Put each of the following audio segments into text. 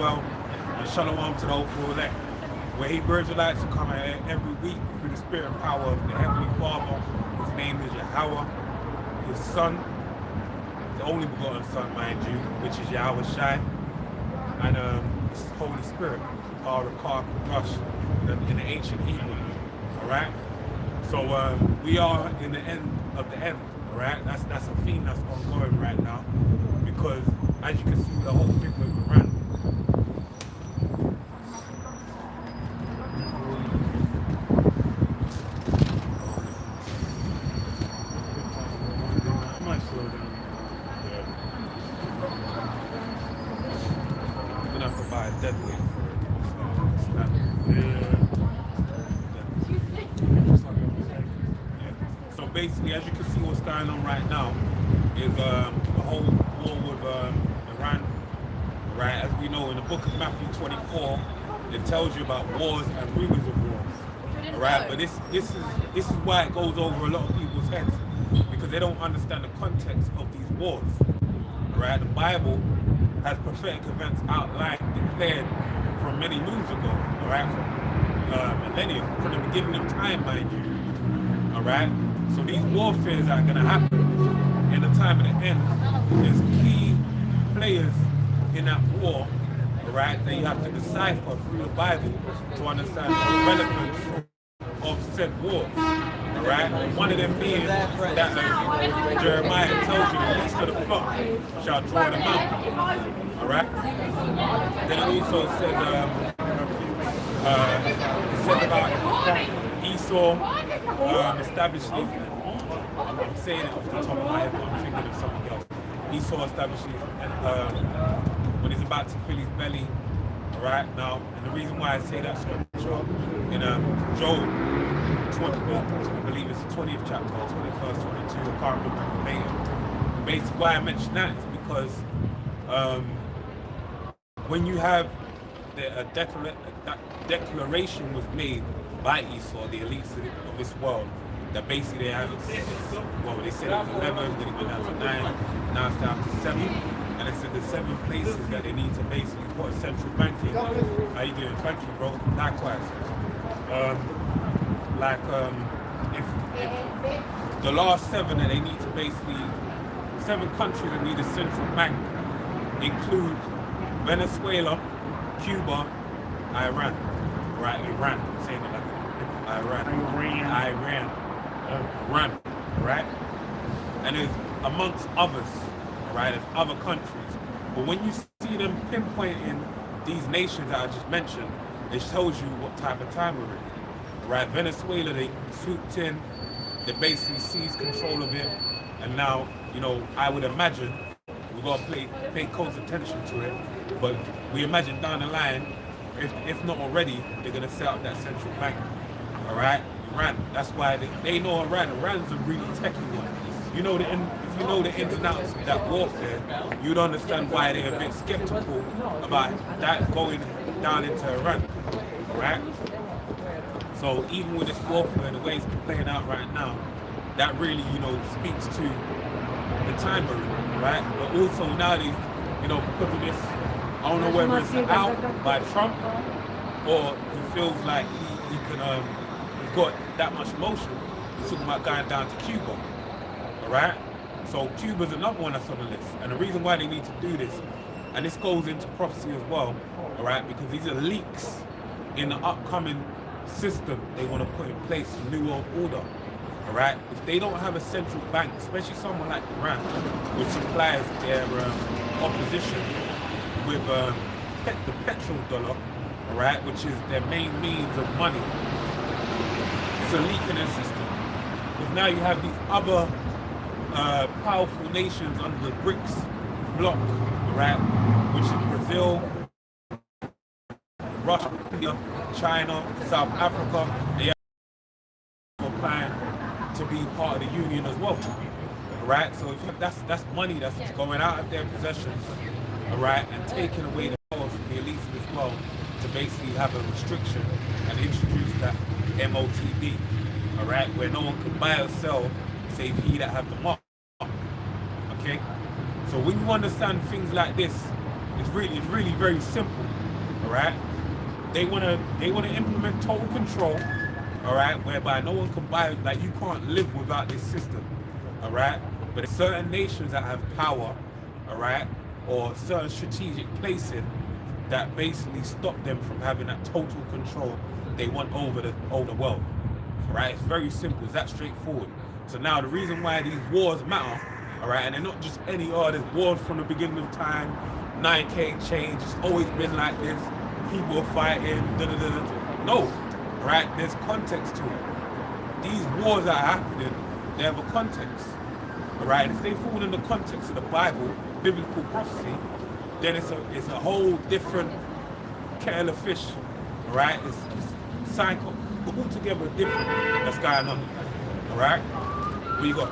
well. And shalom to the hopeful elect. Where Hebrews would like to come here every week through the spirit and power of the Heavenly Father. His name is Yahweh. His Son, the only begotten Son, mind you, which is Yahweh Shai. And his Holy Spirit, power of Kar Kodash in the ancient Hebrew. Alright? So we are in the end of the end. Alright? That's a theme that's ongoing right now. Because as you can see, the whole thing with Iran. I might slow down. I'm gonna have to buy a dead weight for it. So basically, as you can see, what's going on right now is the whole war with Iran. Right, as we know in the book of Matthew 24, it tells you about wars and rumors of wars. All right, but this is why it goes over a lot of people's heads, because they don't understand the context of these wars. All right, the Bible has prophetic events outlined, declared from many moons ago. All right, from millennia, from the beginning of time, mind you. All right, so these warfares are going to happen in the time of the end. There's key players in that war, all right, that you have to decipher through the Bible to understand the relevance of said wars. All right, one of them being that Jeremiah tells you the least of the flock shall draw them out. All right. Then it also says about Esau establishes. I'm saying it off the top of my head, but I'm thinking of something else. Esau establishes when he's about to fill his belly. All right now, and the reason why I say that scripture in Job 20, I believe it's the 20th chapter, 21st, 22. I can't remember verbatim. Basically, why I mention that is because when you have that declaration was made by Esau, the elites of this world, that basically they have, well, they said it was 11, then it went down to 9, now it's down to 7. And it said the 7 places that they need to basically put a central bank in. How you doing? Thank you, bro. Likewise. If the last 7 that they need to basically, 7 countries that need a central bank include Venezuela, Cuba, Iran. Right, Iran. I'm saying it like Iran. Right? And there's amongst others, right, there's other countries. But when you see them pinpointing these nations that I just mentioned, it shows you what type of time we're in. Right, Venezuela, they swooped in, they basically seized control of it, and now, you know, I would imagine we gotta pay close attention to it. But we imagine down the line, if not already, they're gonna set up that central bank. All right, Iran. That's why they know Iran. Iran's a really techie one. You know, if you know the ins and outs of that warfare, you'd understand why they're a bit skeptical about that going down into Iran. All right. So even with this warfare, the way it's playing out right now, that really, you know, speaks to the time period, right? But also nowadays, you know, because of this, I don't know whether it's out by Trump or he feels like he can, he's got that much motion. He's talking about going down to Cuba, all right? So Cuba's another one that's on the list. And the reason why they need to do this, and this goes into prophecy as well, all right? Because these are leaks in the upcoming system they want to put in place, a new world order, all right? If they don't have a central bank, especially someone like Iran, which supplies their opposition with the petrol dollar, all right, which is their main means of money, it's a leak in their system. Because now you have these other powerful nations under the BRICS bloc, all right, which is Brazil, Russia, India, China, South Africa. They are applying to be part of the union as well. All right, so if that's money that's going out of their possession, all right, and taking away the power from the elites as well to basically have a restriction and introduce that MOTB, all right, where no one can buy or sell save he that have the mark. Okay, so when you understand things like this, It's really very simple. All right. They wanna implement total control. All right, whereby no one can buy, like you can't live without this system. All right, but there's certain nations that have power. All right, or certain strategic placing that basically stop them from having that total control they want over the world. All right, it's very simple. It's that straightforward. So now the reason why these wars matter, all right, and they're not just any there's wars from the beginning of time. 9K change. It's always been like this. People are fighting. Da, da, da, da. No, right? There's context to it. These wars that are happening, they have a context. All right. If they fall in the context of the Bible, biblical prophecy, then it's a whole different kettle of fish. All right. It's cycle altogether different that's going on. All right. What you got?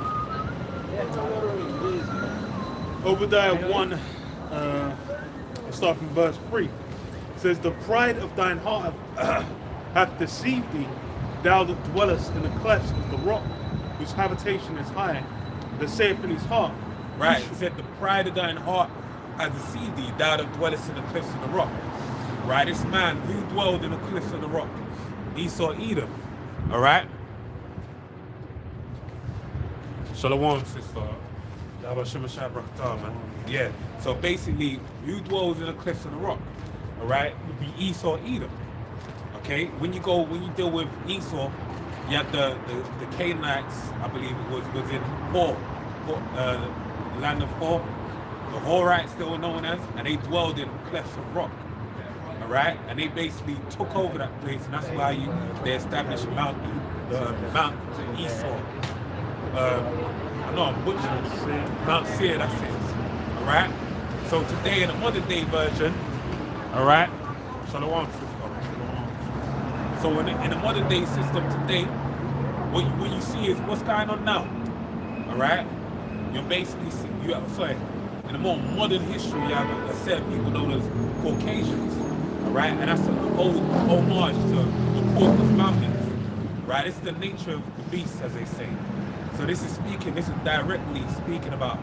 Obadiah 1, start from verse 3. It says, the pride of thine heart hath deceived thee, thou that dwellest in the clefts of the rock, whose habitation is high, that saith in his heart. Right, it said, the pride of thine heart hath deceived thee, thou that dwellest in the cliffs of the rock. Right, this man who dwelled in the cliffs of the rock, Esau Edom. All right? Shalom, sister. Man. Yeah, so basically, who dwells in the cliffs of the rock? All right, would be Esau Edom. Okay, when you deal with Esau, you had the Canaanites, I believe it was in Hor, the land of Hor. The Horites they were known as, and they dwelled in clefts of rock. All right, and they basically took over that place, and that's why they established Mount Esau. I know I'm butchering Mount Seir, that's it. All right. So today in the modern day version, all right. Shalom, sister. So in the modern day system today, what you see is what's going on now. All right. You're basically in a more modern history, you have a set of people known as Caucasians. All right, and that's an old homage to the Caucasus Mountains. Right. This is the nature of the beast, as they say. So this is directly speaking about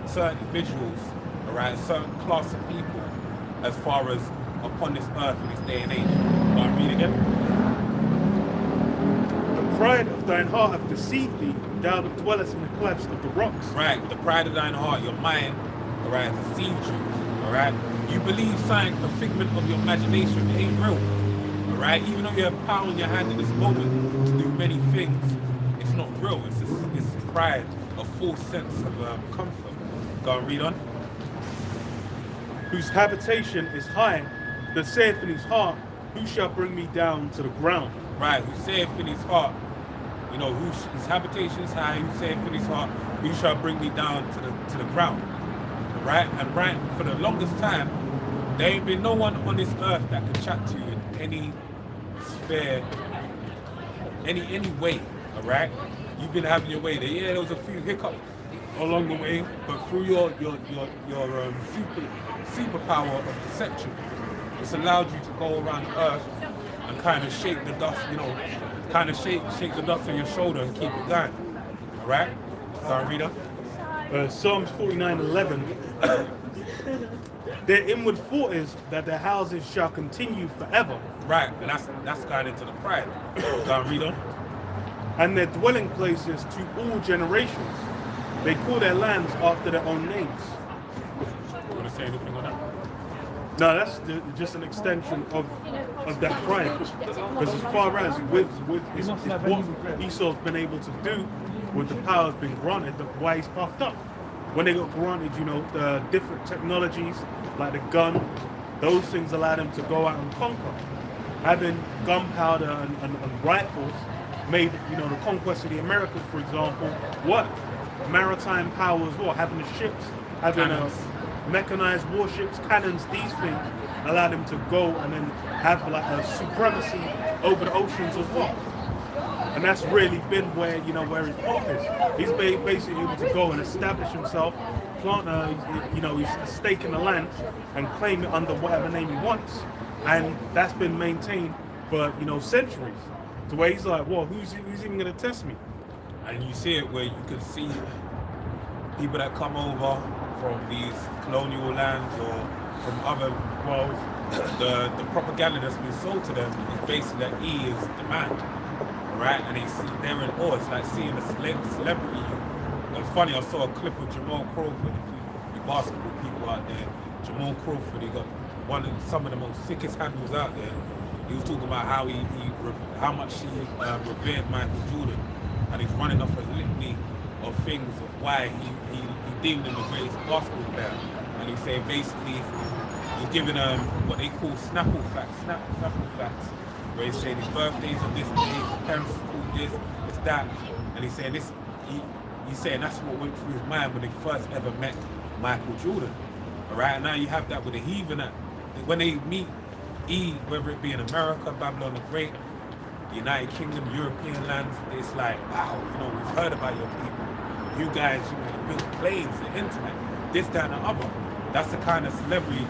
certain individuals, all right, a certain class of people as far as upon this earth in this day and age. Go and read again. The pride of thine heart hath deceived thee, thou that dwellest in the clefts of the rocks. Right, the pride of thine heart, your mind, all right, has deceived you, all right. You believe something, a figment of your imagination, it ain't real, all right. Even though you have power in your hand in this moment to do many things, it's not real. It's pride, a false sense of comfort. Go and read on. Whose habitation is high, that saith in his heart, who shall bring me down to the ground? Right, who saith in his heart, his habitation is high, who saith in his heart, who shall bring me down to the ground? Right, and right, for the longest time, there ain't been no one on this earth that can chat to you in any sphere, any way. All right, you've been having your way there. Yeah, there was a few hiccups along the way, but through your superpower of perception, it's allowed you to go around the earth and kind of shake the dust, kind of shake the dust on your shoulder and keep it going. All right, reader. Psalms 49:11. Their inward thought is that their houses shall continue forever. Right, and that's going into the pride. Go and read on. And their dwelling places to all generations. They call their lands after their own names. You want to say anything on that? No, that's just an extension of that pride. Because as far as with what Esau's been able to do, with the powers being granted, why he's puffed up. When they got granted, the different technologies, like the gun, those things allowed them to go out and conquer. Having gunpowder and rifles made, the conquest of the Americas, for example, what? Maritime powers, what? Having the ships, having mechanized warships, cannons, these things allowed him to go and then have like a supremacy over the oceans as well. And that's really been where, where his pop is. He's basically able to go and establish himself, plant a stake in the land and claim it under whatever name he wants. And that's been maintained for, centuries. To where he's like, well, who's even gonna test me? And you see it where you can see people that come over from these colonial lands or from other worlds, the propaganda that's been sold to them is basically that he is the man, right? And they're in awe. It's like seeing a celebrity. It's funny, I saw a clip of Jamal Crawford. If you basketball people out there, Jamal Crawford, he got some of the most sickest handles out there. He was talking about how how much he revered Michael Jordan, and he's running off a litany of things of why he deemed him the greatest basketball player. And he's saying basically he's giving what they call Snapple facts, where he's saying his birthdays are this day, his parents called this, it's that, and he's saying this. He's saying that's what went through his mind when they first ever met Michael Jordan. All right, and now you have that with the heathen. When they meet whether it be in America, Babylon the Great, the United Kingdom, European lands, it's like, wow, we've heard about your people. You guys, you built planes, the internet, this, that, and the other. That's the kind of celebrity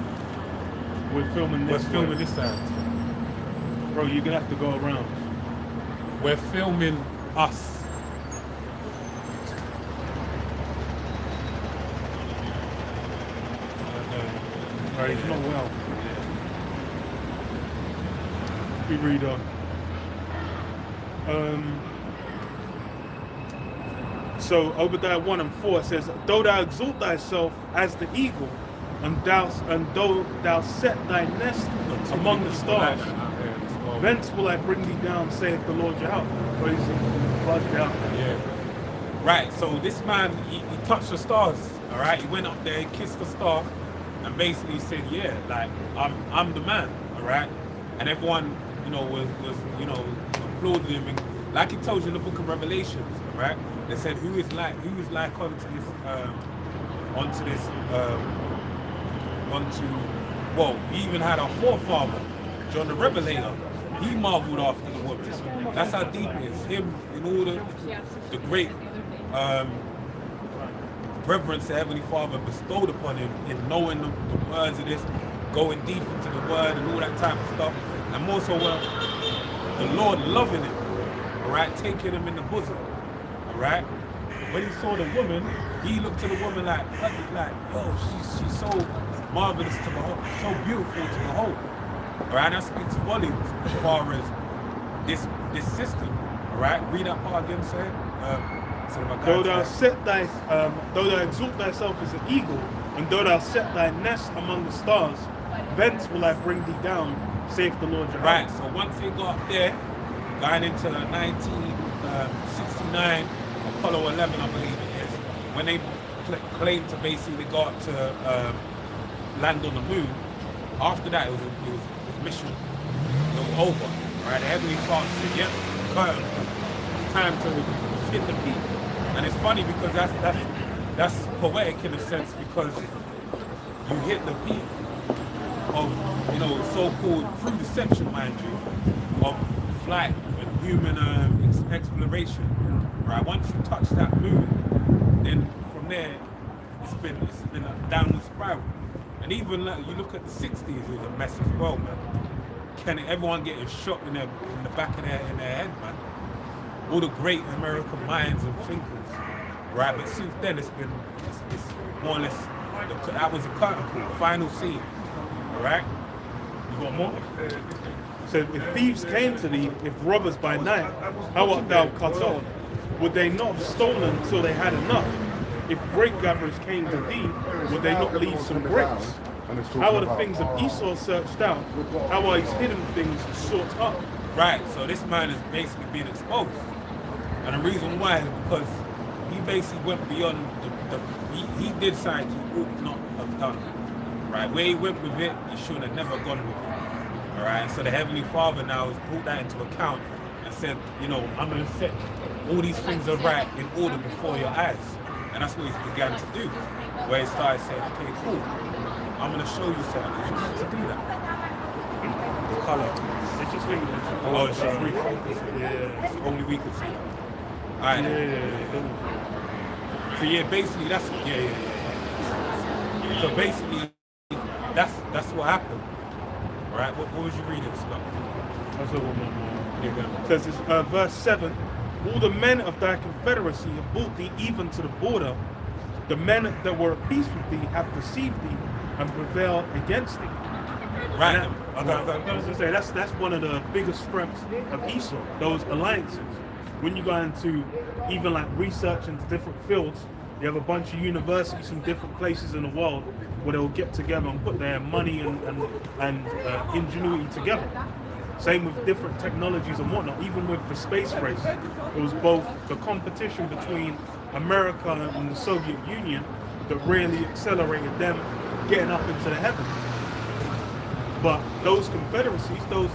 we're filming this side. Bro, you're gonna have to go around. We're filming us. Right, he's not well. We read on. So Obadiah 1 and 4 says, though thou exalt thyself as the eagle, and though thou set thy nest among the stars, thence will I bring thee down, saith the Lord Jehovah. Crazy, plugged out. Yeah. Right. So this man, he touched the stars. All right. He went up there, he kissed the star, and basically said, "Yeah, like I'm the man." All right. And everyone, was applauding him, and like he told you in the Book of Revelations. All right. They said, "Who is like well, he even had our forefather, John the Revelator. He marveled after the woman. That's how deep it is. Him in all the great reverence the Heavenly Father bestowed upon him in knowing the words of this, going deep into the word and all that type of stuff. And more so, the Lord loving him, all right, taking him in the bosom, all right. When he saw the woman, he looked to the woman like, yo, she's so marvelous to behold, so beautiful to behold. All right, that speaks volumes as far as this system. All right, read that part again, say. Though thou exalt thyself as an eagle, and though thou set thy nest among the stars, thence will I bring thee down, saith the Lord Jehovah. Right. So once they got up there, going into 1969, Apollo 11, I believe it is, when they claimed to basically go up to land on the moon. After that, it was mission. It was over. Right? The Heavenly Father said, "Yep, curtain. It's time to hit the peak." And it's funny because that's poetic in a sense, because you hit the peak of so-called, through deception, mind you, of flight and human exploration. Right? Once you touch that moon, then from there it's been a downward spiral. And even you look at the 60s, it was a mess as well, man. Everyone getting shot in the back of their head, man. All the great American minds and thinkers, right? But since then, it's more or less, that was a curtain call, final scene, all right? You got more? So if thieves came to thee, if robbers by night, how art thou cut off? Would they not have stolen till they had enough? If grape gatherers came to thee, would they not leave some grapes? How are the things of Esau searched out? How are his hidden things sought up? Right, so this man is basically being exposed. And the reason why is because he basically went beyond he did something he ought not have done. Right, where he went with it, he should have never gone with it. Alright, so the Heavenly Father now has brought that into account and said, I'm going to set all these things are right in order before your eyes. And that's what he's began to do. Where he started saying, okay, cool, I'm going to show you something. It's meant to do that. The color. It's just really it's just refocusing. Yeah. It's only we can see. Alright. Yeah. So basically that's So basically that's what happened. Alright, what was you reading, Scott? That's a woman. It says it's verse 7. All the men of thy confederacy have brought thee even to the border, the men that were at peace with thee have deceived thee and prevailed against thee. Right. And I was gonna say that's one of the biggest strengths of Esau, those alliances. When you go into even like research into different fields, you have a bunch of universities from different places in the world where they'll get together and put their money and ingenuity together. Same with different technologies and whatnot. Even with the space race, it was both the competition between America and the Soviet Union that really accelerated them getting up into the heavens. But those confederacies, those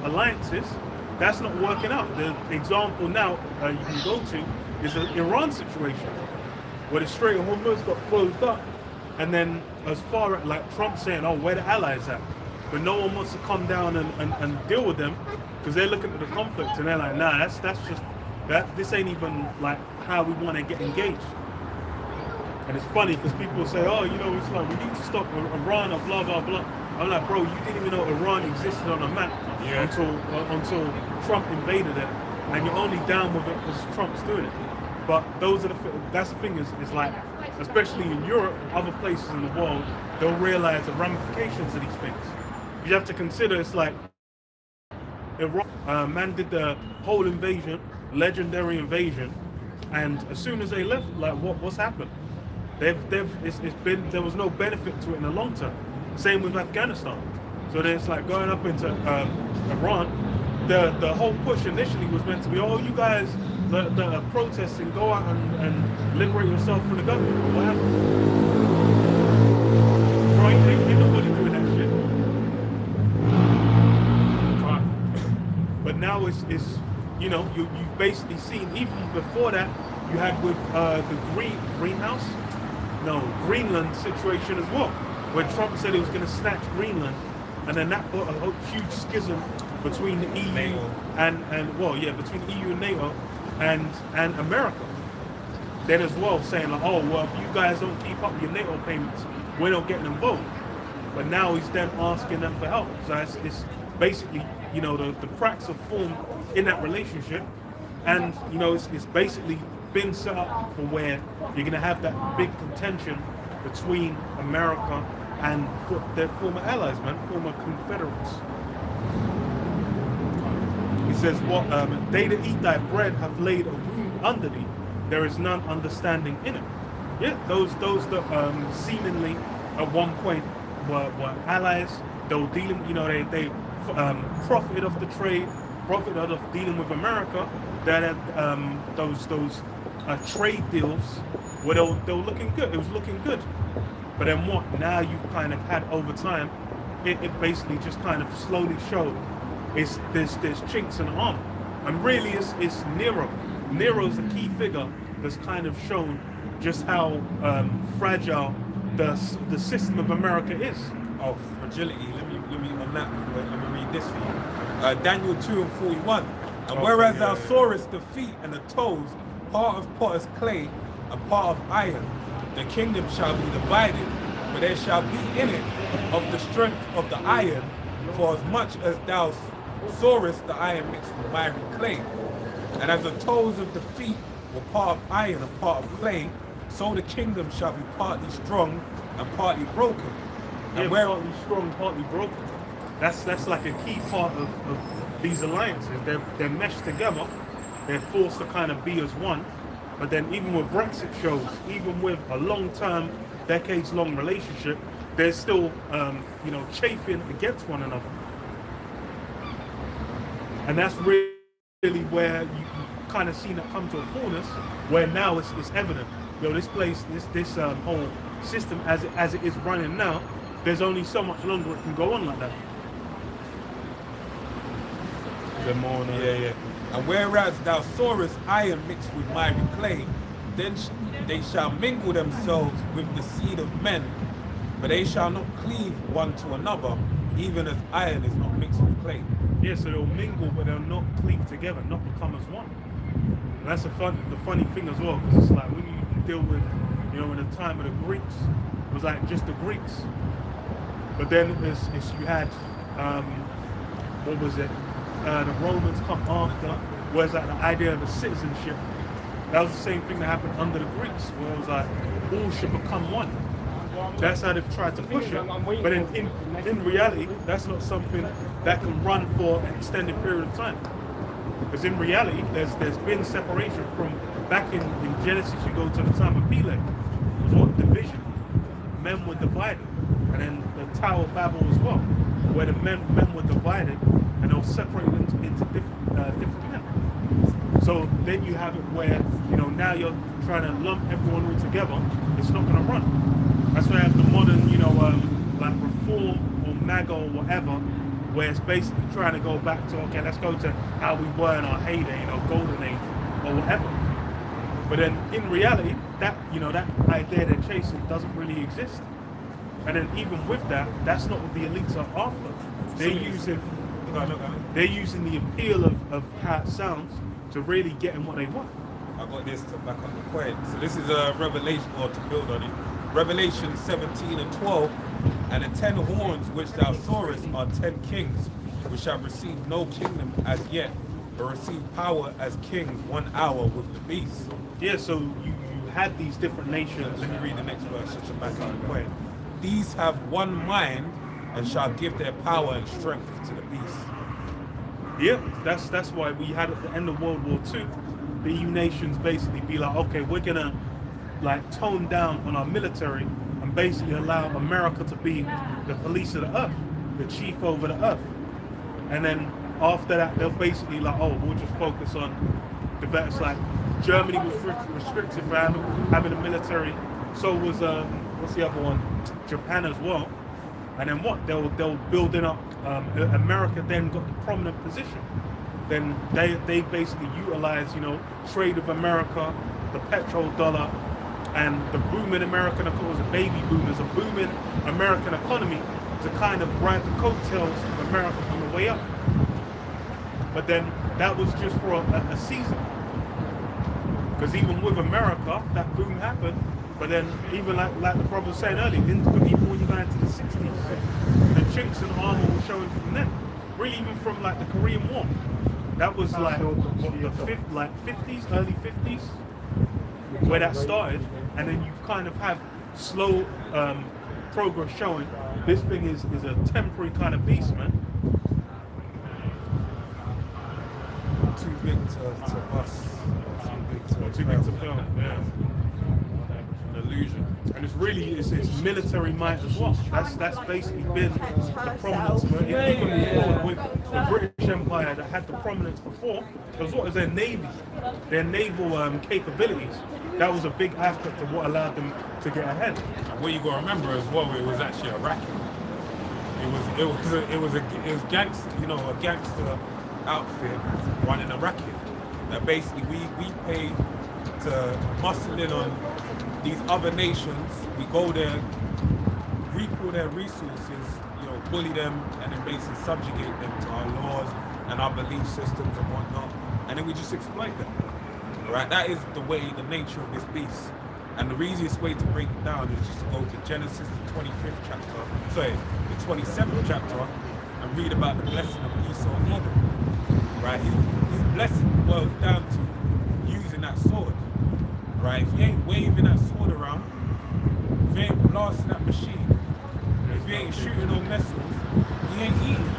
alliances, that's not working out. The example now you can go to is the Iran situation, where the Strait of Hormuz got closed up, and then as far as like Trump saying, "Oh, where the allies at?" But no one wants to come down and deal with them because they're looking at the conflict and they're like, "Nah, that's just that. This ain't even like how we want to get engaged." And it's funny because people say, "Oh, it's like we need to stop Iran or blah blah blah." I'm like, bro, you didn't even know Iran existed on a map until Trump invaded it, and you're only down with it because Trump's doing it. But that's the thing is like, especially in Europe, other places in the world, they'll realize the ramifications of these things. You have to consider it's like Iran, man did the whole invasion, legendary invasion, and as soon as they left, like what's happened? There was no benefit to it in the long term. Same with Afghanistan. So then it's like going up into Iran. The whole push initially was meant to be, oh, you guys that are protesting, go out and liberate yourself from the government or whatever. Bro, ain't nobody doing that shit. But now it's you've basically seen, even before that, you had with the Greenland situation as well, where Trump said he was going to snatch Greenland, and then that put a huge schism between the EU between the EU and NATO and America. Then as well saying like, oh well, if you guys don't keep up your NATO payments, we're not getting involved. But now he's then asking them for help. So it's basically the cracks have formed in that relationship, and it's basically been set up for where you're going to have that big contention between America and their former allies, former Confederates. He says, "What they that eat thy bread have laid a wound under thee. There is none understanding in it." Yeah, those that seemingly at one point were allies. They were dealing, they profited off the trade, profited out of dealing with America. That had those trade deals where they were looking good. It was looking good. But then what? Now you've kind of had over time, it basically just kind of slowly showed there's chinks in the armor. And really it's Nero. Nero's the key figure that's kind of shown just how fragile the system of America is. Oh, fragility. Let me on that. Let me read this for you. Daniel 2:41. And whereas thou sawest the feet and the toes, part of potter's clay and part of iron, the kingdom shall be divided, but there shall be in it of the strength of the iron, for as much as thou sawest the iron mixed with miry clay. And as the toes of the feet were part of iron and part of clay, so the kingdom shall be partly strong and partly broken. And partly strong, partly broken. That's like a key part of these alliances. They're meshed together. They're forced to kind of be as one. But then even with Brexit shows, even with a long-term, decades-long relationship, they're still, chafing against one another. And that's really where you kind of seen it come to a fullness, where now it's evident. This place, this whole system as it is running now, there's only so much longer it can go on like that. Good morning. Yeah. And whereas thou sawest iron mixed with miry clay, then they shall mingle themselves with the seed of men, but they shall not cleave one to another, even as iron is not mixed with clay. Yeah, so they'll mingle, but they'll not cleave together, not become as one. And that's the funny thing as well, because it's like when you deal with, in the time of the Greeks, it was like just the Greeks. But then it's you had, what was it? The Romans come after, whereas like the idea of a citizenship That was the same thing that happened under the Greeks, where it was like all should become one. That's how they've tried to push it. But in reality, that's not something that can run for an extended period of time. Because in reality, there's been separation from back in Genesis. You go to the time of Peleg, it was what division. Men were divided, and then the Tower of Babel as well, where the men were divided and they were separated into different men. So then you have it where now you're trying to lump everyone all together. It's not going to run. That's why you have the modern like reform or MAGA or whatever, where it's basically trying to go back to, okay, let's go to how we were in our heyday, golden age or whatever. But then in reality, that that idea they're chasing doesn't really exist. And then even with that, that's not what the elites are after. They're using the appeal of how it sounds to really get in what they want. I got this to back up the point. So this is a Revelation, or to build on it. Revelation 17 and 12, and the 10 horns which thou sawest are 10 kings, which have received no kingdom as yet, but receive power as kings 1 hour with the beast. Yeah, so you had these different nations. Let me read the next verse just to back up the point. These have one mind and shall give their power and strength to the beast. Yeah, that's why we had at the end of World War II, the EU nations basically be like, okay, we're gonna like tone down on our military and basically allow America to be the police of the earth, the chief over the earth. And then after that, they'll basically like, oh, we'll just focus on the vets. Like Germany was restricted for having a military. So was what's the other one? Japan as well. And then what? They were building up. America then got the prominent position. Then they basically utilize trade of America, the petrodollar, and the booming American economy, the baby boomers, a booming American economy to kind of ride the coattails of America on the way up. But then that was just for a season. Because even with America, that boom happened. But then even like the brother was saying earlier, even when you go into the 60s, the chinks and armor were showing from then. Really even from like the Korean War. That was like the 50s, early 50s, where that started. And then you kind of have slow progress showing this thing is a temporary kind of beast, man. Too big to bust. Too big to film, yeah. An illusion. And it's military might as well. That's basically been the prominence of it. Even before with the British Empire that had the prominence before, because what was their navy, their naval capabilities. That was a big aspect of what allowed them to get ahead. And what you got to remember as well, it was actually a racket. It was gangster, a gangster outfit running a racket. That basically we pay to muscle in on these other nations. We go there, reap all their resources, bully them, and then basically subjugate them to our laws and our belief systems and whatnot, and then we just exploit them. Right? That is the nature of this beast. And the easiest way to break it down is just to go to Genesis, the 27th chapter, and read about the blessing of Esau and Edom. Right? His blessing boils down to using that sword. Right? If you ain't waving that sword around, if you ain't blasting that machine, if you ain't shooting on missiles, you ain't eating.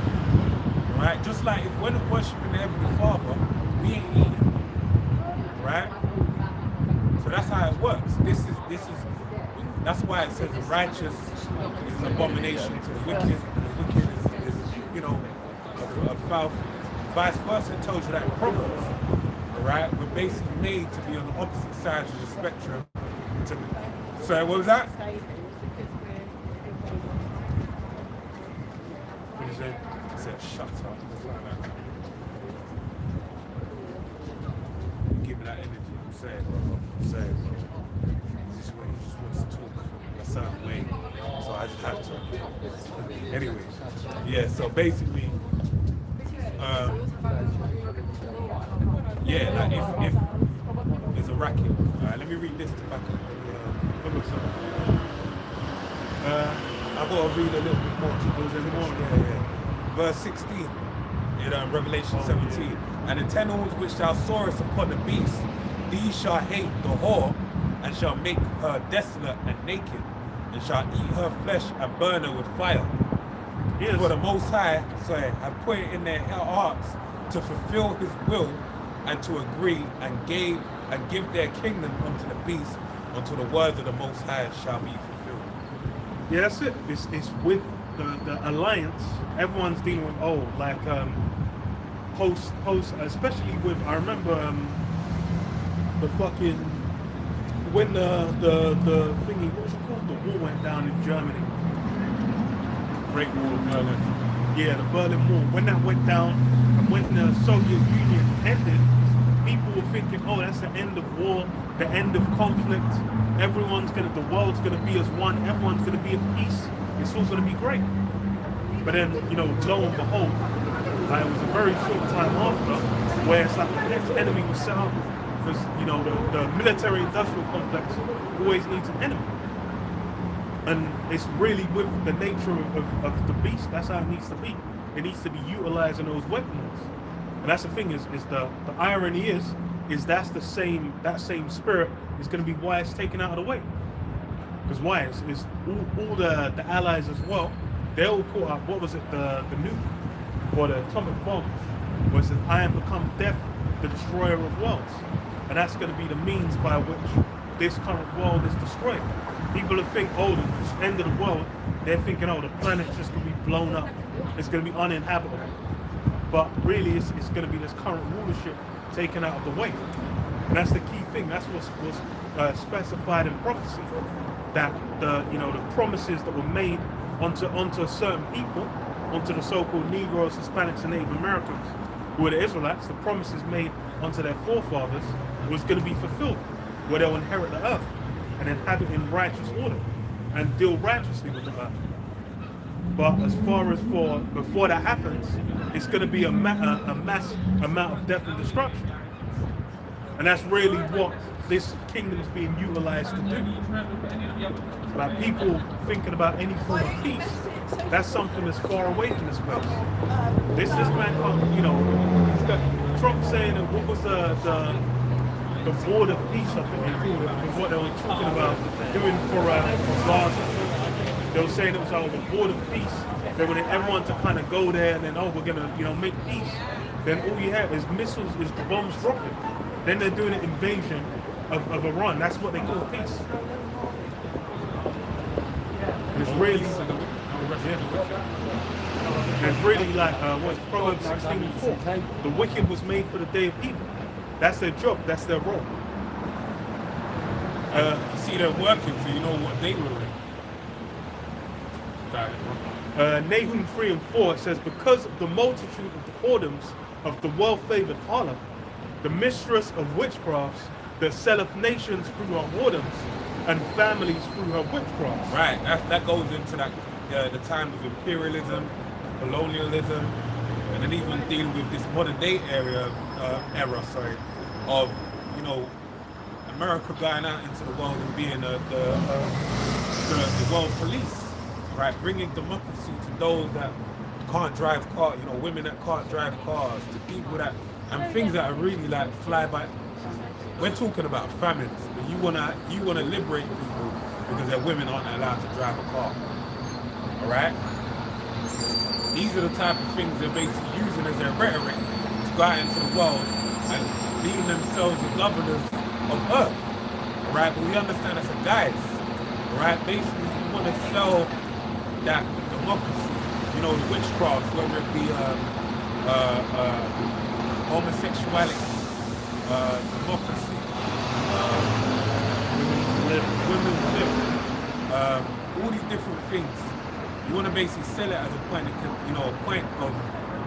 Right? Just like if we're not worshiping the Heavenly Father, we ain't eating. Right? So that's how it works. That's why it says the righteous is an abomination to the wicked, and the wicked is a foul. Vice versa, it tells you that in Proverbs. Alright? We're basically made to be on the opposite sides of the spectrum. So what was that? What did you say? I said shut up. Give me that energy. I'm saying, he just wants to talk a certain way, so I just have to. Anyway, yeah. So basically, like if there's a racket. Alright, let me read this to back up. I've got to read a little bit more to those more. Yeah. Verse 16 in Revelation 17. And the 10 horns which thou sawest upon the beast these shall hate the whore, and shall make her desolate and naked, and shall eat her flesh and burn her with fire. Yes. For the Most High, have put it in their hearts to fulfill His will, and to agree and give their kingdom unto the beast, until the words of the Most High shall be fulfilled. Yeah, that's it. It's with the alliance. Everyone's dealing with post, especially with, I remember the fucking when the thingy, what was it called? The wall went down in Germany. Great Wall of Berlin. Yeah, the Berlin Wall. When that went down, and when the Soviet Union ended, people were thinking, oh, that's the end of war, the end of conflict. The world's gonna be as one. Everyone's gonna be at peace. It's all gonna be great. But then, lo and behold, it was a very short time after where it's like the next enemy was set up, because the military-industrial complex always needs an enemy. And it's really with the nature of the beast. That's how it needs to be. It needs to be utilizing those weapons. And that's the thing is the irony is that same spirit is going to be why it's taken out of the way. Because why is all the allies as well, they all caught up. What was it? The nuke or the atomic bomb? Where it says, "I am become death, the destroyer of worlds," and that's going to be the means by which this current world is destroyed. People think, oh, the end of the world. They're thinking, oh, the planet's just going to be blown up. It's going to be uninhabitable. But really, it's going to be this current rulership taken out of the way. And that's the key thing. That's what's specified in prophecy. That the promises that were made onto certain people, onto the so-called Negroes, Hispanics, and Native Americans, who were the Israelites, the promises made onto their forefathers was going to be fulfilled, where they'll inherit the earth and inhabit in righteous order and deal righteously with the earth. But as far as before that happens, it's going to be a mass amount of death and destruction. And that's really what this kingdom is being utilized to do. Like people thinking about any form of peace, that's something that's far away from this place. This man can't, Trump saying that what was the board of peace, I think they called it, was what they were talking about doing for Gaza. They were saying it was the board of peace. They wanted everyone to kind of go there and then, we're gonna, make peace. Then all you have is missiles, is the bombs dropping. Then they're doing an invasion of Iran. That's what they call peace. And it's really, it's really like what's Proverbs 16:4. The wicked was made for the day of evil. That's their job. That's their role. You see them working, so you know what they were in. Nahum 3:4 says, because of the multitude of the whoredoms of the well-favored harlot, the mistress of witchcrafts that selleth nations through her whoredoms and families through her witchcrafts. Right, that goes into the time of imperialism, colonialism, and then even dealing with this modern day era of America going out into the world and being the world police, right? Bringing democracy to those that can't drive cars, women that can't drive cars, to people that, and things that are really like fly by. We're talking about famines, but you wanna liberate people because their women aren't allowed to drive a car. All right? These are the type of things they're basically using as their rhetoric to go out into the world and deem themselves the governors of earth. All right? But we understand that's a guise. All right? Basically, you want to sell that democracy, the witchcraft, whether it be homosexuality, democracy, women's lib, all these different things. You want to basically sell it as a point of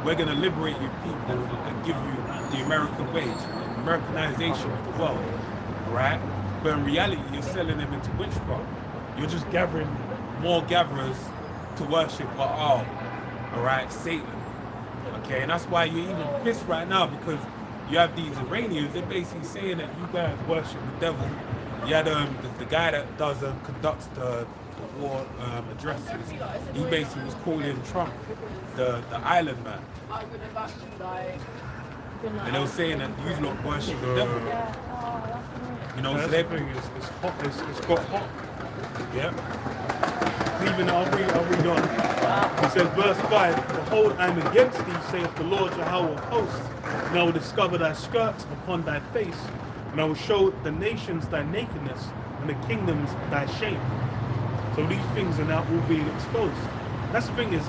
we're going to liberate you people and give you the American way, Americanization of the world, right? But in reality, you're selling them into witchcraft. You're just gathering more gatherers to worship Baal, all right, Satan. Okay, and that's why you're even pissed right now, because you have these Iranians. They're basically saying that you guys worship the devil. You had the guy that conducts the war addresses. He basically was calling Trump the island man. And they were saying that you lot worship the devil. You know, so That's they the thing. It's hot. It's got hot. yeah. Even I'll read on. It says, verse 5, behold, I am against thee, saith the Lord Jehovah of hosts, and I will discover thy skirts upon thy face, and I will show the nations thy nakedness, and the kingdoms thy shame. So these things are now all being exposed. That's the thing is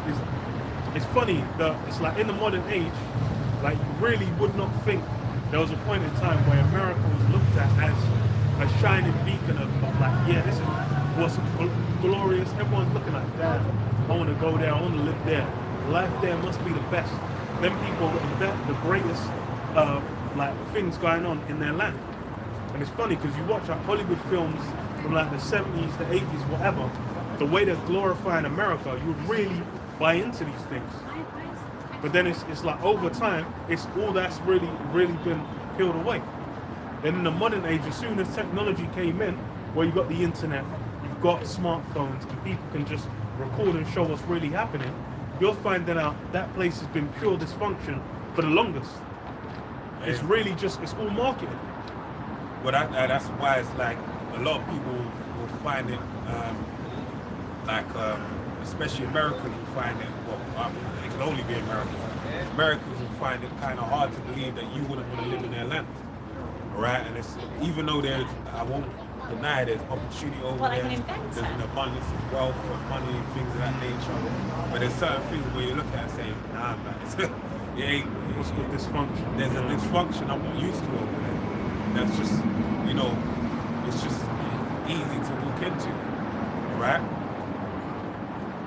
it's funny that it's like in the modern age, like you really would not think there was a point in time where America was looked at as a shining beacon of like, yeah, this is what's glorious. Everyone's looking like, damn, I want to go there, I want to live there. Life there must be the best. Them people invent the greatest like things going on in their land. And it's funny because you watch like Hollywood films from like the 70s, the 80s, whatever, the way they're glorifying America, you would really buy into these things. But then it's like over time, it's all that's really been peeled away. Then in the modern age, as soon as technology came in, where you got the internet, you've got smartphones, and people can just record and show what's really happening, you'll find that out that place has been pure dysfunction for the longest. It's really just, it's all marketing. Well, that's why it's like a lot of people will find it, especially Americans will find it, well, it can only be Americans. Americans will find it kind of hard to believe that you wouldn't want to live in their land. Right? And it's, even though there's, I won't deny there's opportunity over there, there's an abundance of wealth and money and things of that nature. But there's certain things where you look at and say, nah, man, it ain't. What's the dysfunction? There's a dysfunction I'm not used to over there. That's just, you know, it's just easy to walk into, right?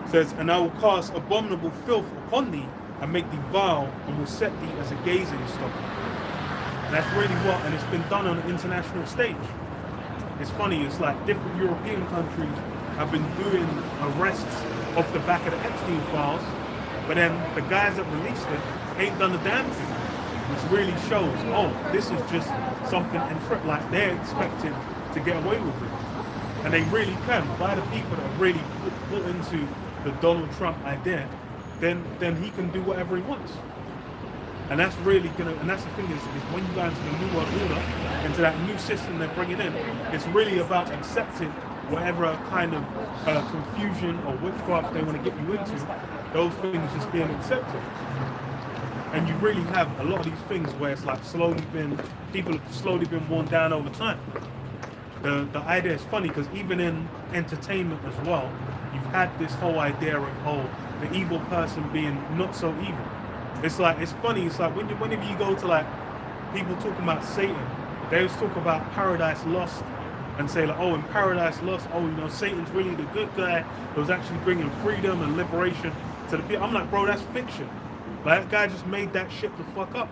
It says, and I will cast abominable filth upon thee, and make thee vile, and will set thee as a gazing stock. And that's really what, and it's been done on an international stage. It's funny, it's like different European countries have been doing arrests off the back of the Epstein files, but then the guys that released it ain't done a damn thing, which really shows, oh, this is just something like they're expecting to get away with it. And they really can, by the people that really put into the Donald Trump idea, then he can do whatever he wants. And that's really gonna, and that's the thing is when you go into the New World Order, into that new system they're bringing in, it's really about accepting whatever kind of confusion or witchcraft they want to get you into, those things just being accepted. And you really have a lot of these things where it's like people have slowly been worn down over time. The idea is funny because even in entertainment as well, you've had this whole idea of the evil person being not so evil. It's like, it's funny, it's like whenever you go to like people talking about Satan, they always talk about Paradise Lost and say like, oh, in Paradise Lost, oh, you know, Satan's really the good guy who was actually bringing freedom and liberation to the people. I'm like, bro, that's fiction. Like, that guy just made that shit the fuck up.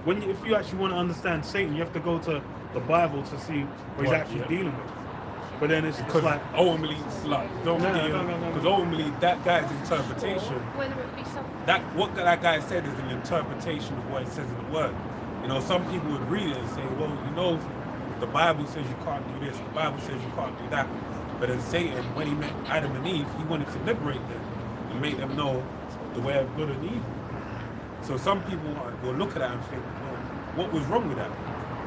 If you actually want to understand Satan, you have to go to the Bible to see what he's actually dealing with. But then it's like ultimately, because ultimately that guy's interpretation, what that guy said is an interpretation of what it says in the Word. You know, some people would read it and say, well, you know, the Bible says you can't do this, the Bible says you can't do that. But then Satan, when he met Adam and Eve, he wanted to liberate them and make them know the way of good and evil. So some people will look at that and think, well, what was wrong with that?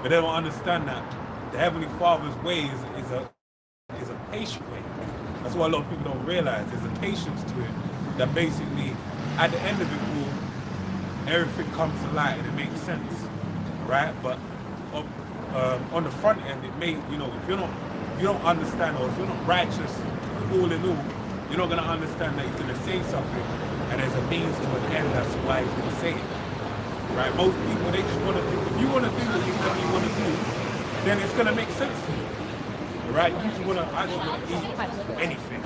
But they don't understand that the Heavenly Father's way is a patient way. That's what a lot of people don't realize. There's a patience to it that basically, at the end of it all, everything comes to light and it makes sense, right? But on the front end, it may, you know, if you don't understand, or if you're not righteous, all in all, you're not gonna understand that he's gonna say something, and there's a means to an end. That's why he's gonna say it, right? Most people, they just wanna do. If you wanna do what you wanna do, then it's gonna make sense to you. Right? I just want to eat anything.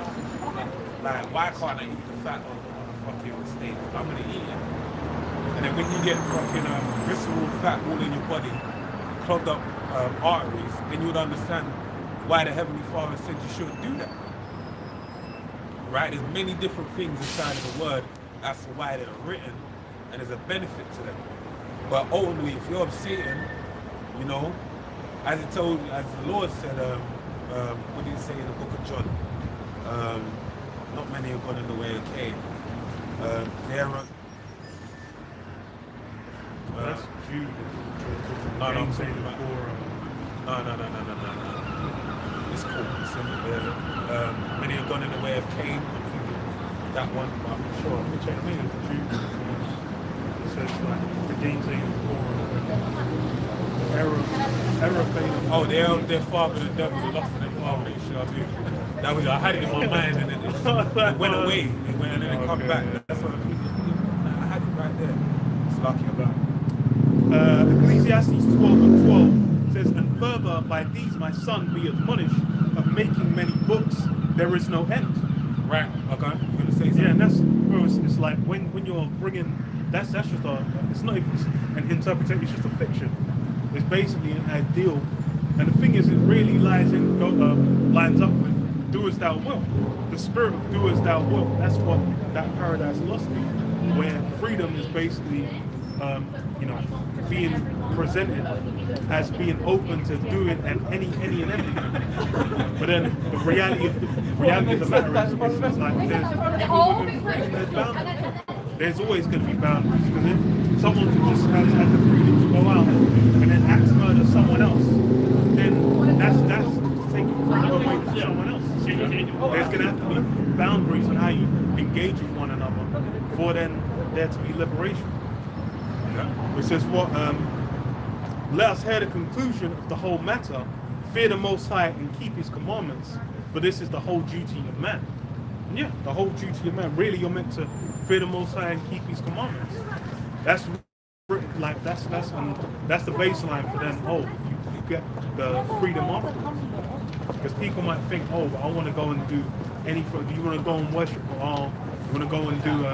Like, why can't I eat the fat on a fucking steak? I'm going to eat it. And then when you get fucking visceral fat all in your body, clogged up arteries, then you would understand why the Heavenly Father said you shouldn't do that. Right? There's many different things inside of the Word as to why they're written, and there's a benefit to them. But ultimately, if you're of Satan, you know, as the Lord said, what did he say in the book of John? Not many have gone in the way of Cain. that's Jude. No, no, I'm saying talking about. before. No. It's cool. It's many have gone in the way of Cain. I'm thinking that one, but I'm sure. Let me check. I think it's Jude. It says like the gainsaying before. Error failed. Oh, their father, the devil, the lust of their father. You know what I mean? That was, I had it in my mind, and then it went away. It went, and then it come back. That's what I'm thinking. I had it right there. It's lucky about it. Ecclesiastes 12:12 says, and further, by these my son be admonished of making many books, there is no end. Right, okay. You're going to say something? Yeah, and that's, bro, it's like when you're bringing, that's just it's not even an interpretation, it's just a fiction. It's basically an ideal. And the thing is, it really lines up with do as thou wilt. The spirit of do as thou wilt. That's what that paradise lost me, where freedom is basically, being presented as being open to doing and any and everything. But then the reality of the matter is like there's boundaries. There's always going to be boundaries, because if someone just has had the freedom to go out and then axe murder someone else, then that's taking freedom away from someone else. There's going to have to be boundaries on how you engage with one another for then there to be liberation. Which says what? Let us hear the conclusion of the whole matter. Fear the Most High and keep His commandments, for this is the whole duty of man. And yeah, the whole duty of man. Really, you're meant to fear the Most High and keep His commandments. That's like that's the baseline for them. Oh, you get the freedom afterwards. Because people might think, oh, I want to go and do anything. Do you want to go and worship? Or you want to go and do,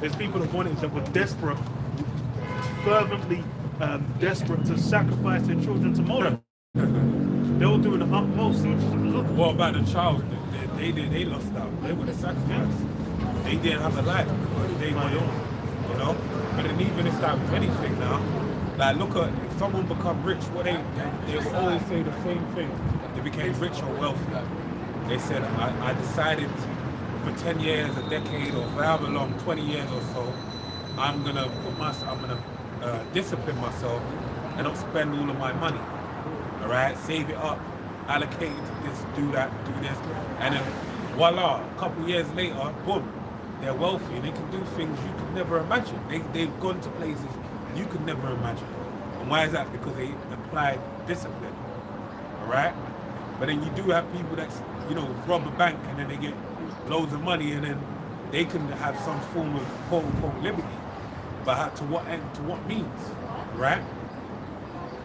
there's people that want it that were desperate, fervently desperate to sacrifice their children to Moloch. They were doing the utmost. What about the child? They lost out. They would have sacrificed. They didn't have a life because they were young, you know. But then even if that was anything now, like look at if someone become rich, what they will always say the same thing. They became rich or wealthy. They said, I decided for 10 years, a decade, or for however long, 20 years or so, I'm gonna discipline myself and not spend all of my money. All right, save it up, allocate it to this, do that, do this, and then voila, a couple years later, boom, they're wealthy and they can do things you could never imagine. They've gone to places you could never imagine. And why is that? Because they applied discipline. All right, but then you do have people that rob a bank and then they get loads of money and then they can have some form of quote unquote liberty. But to what end? To what means? Right?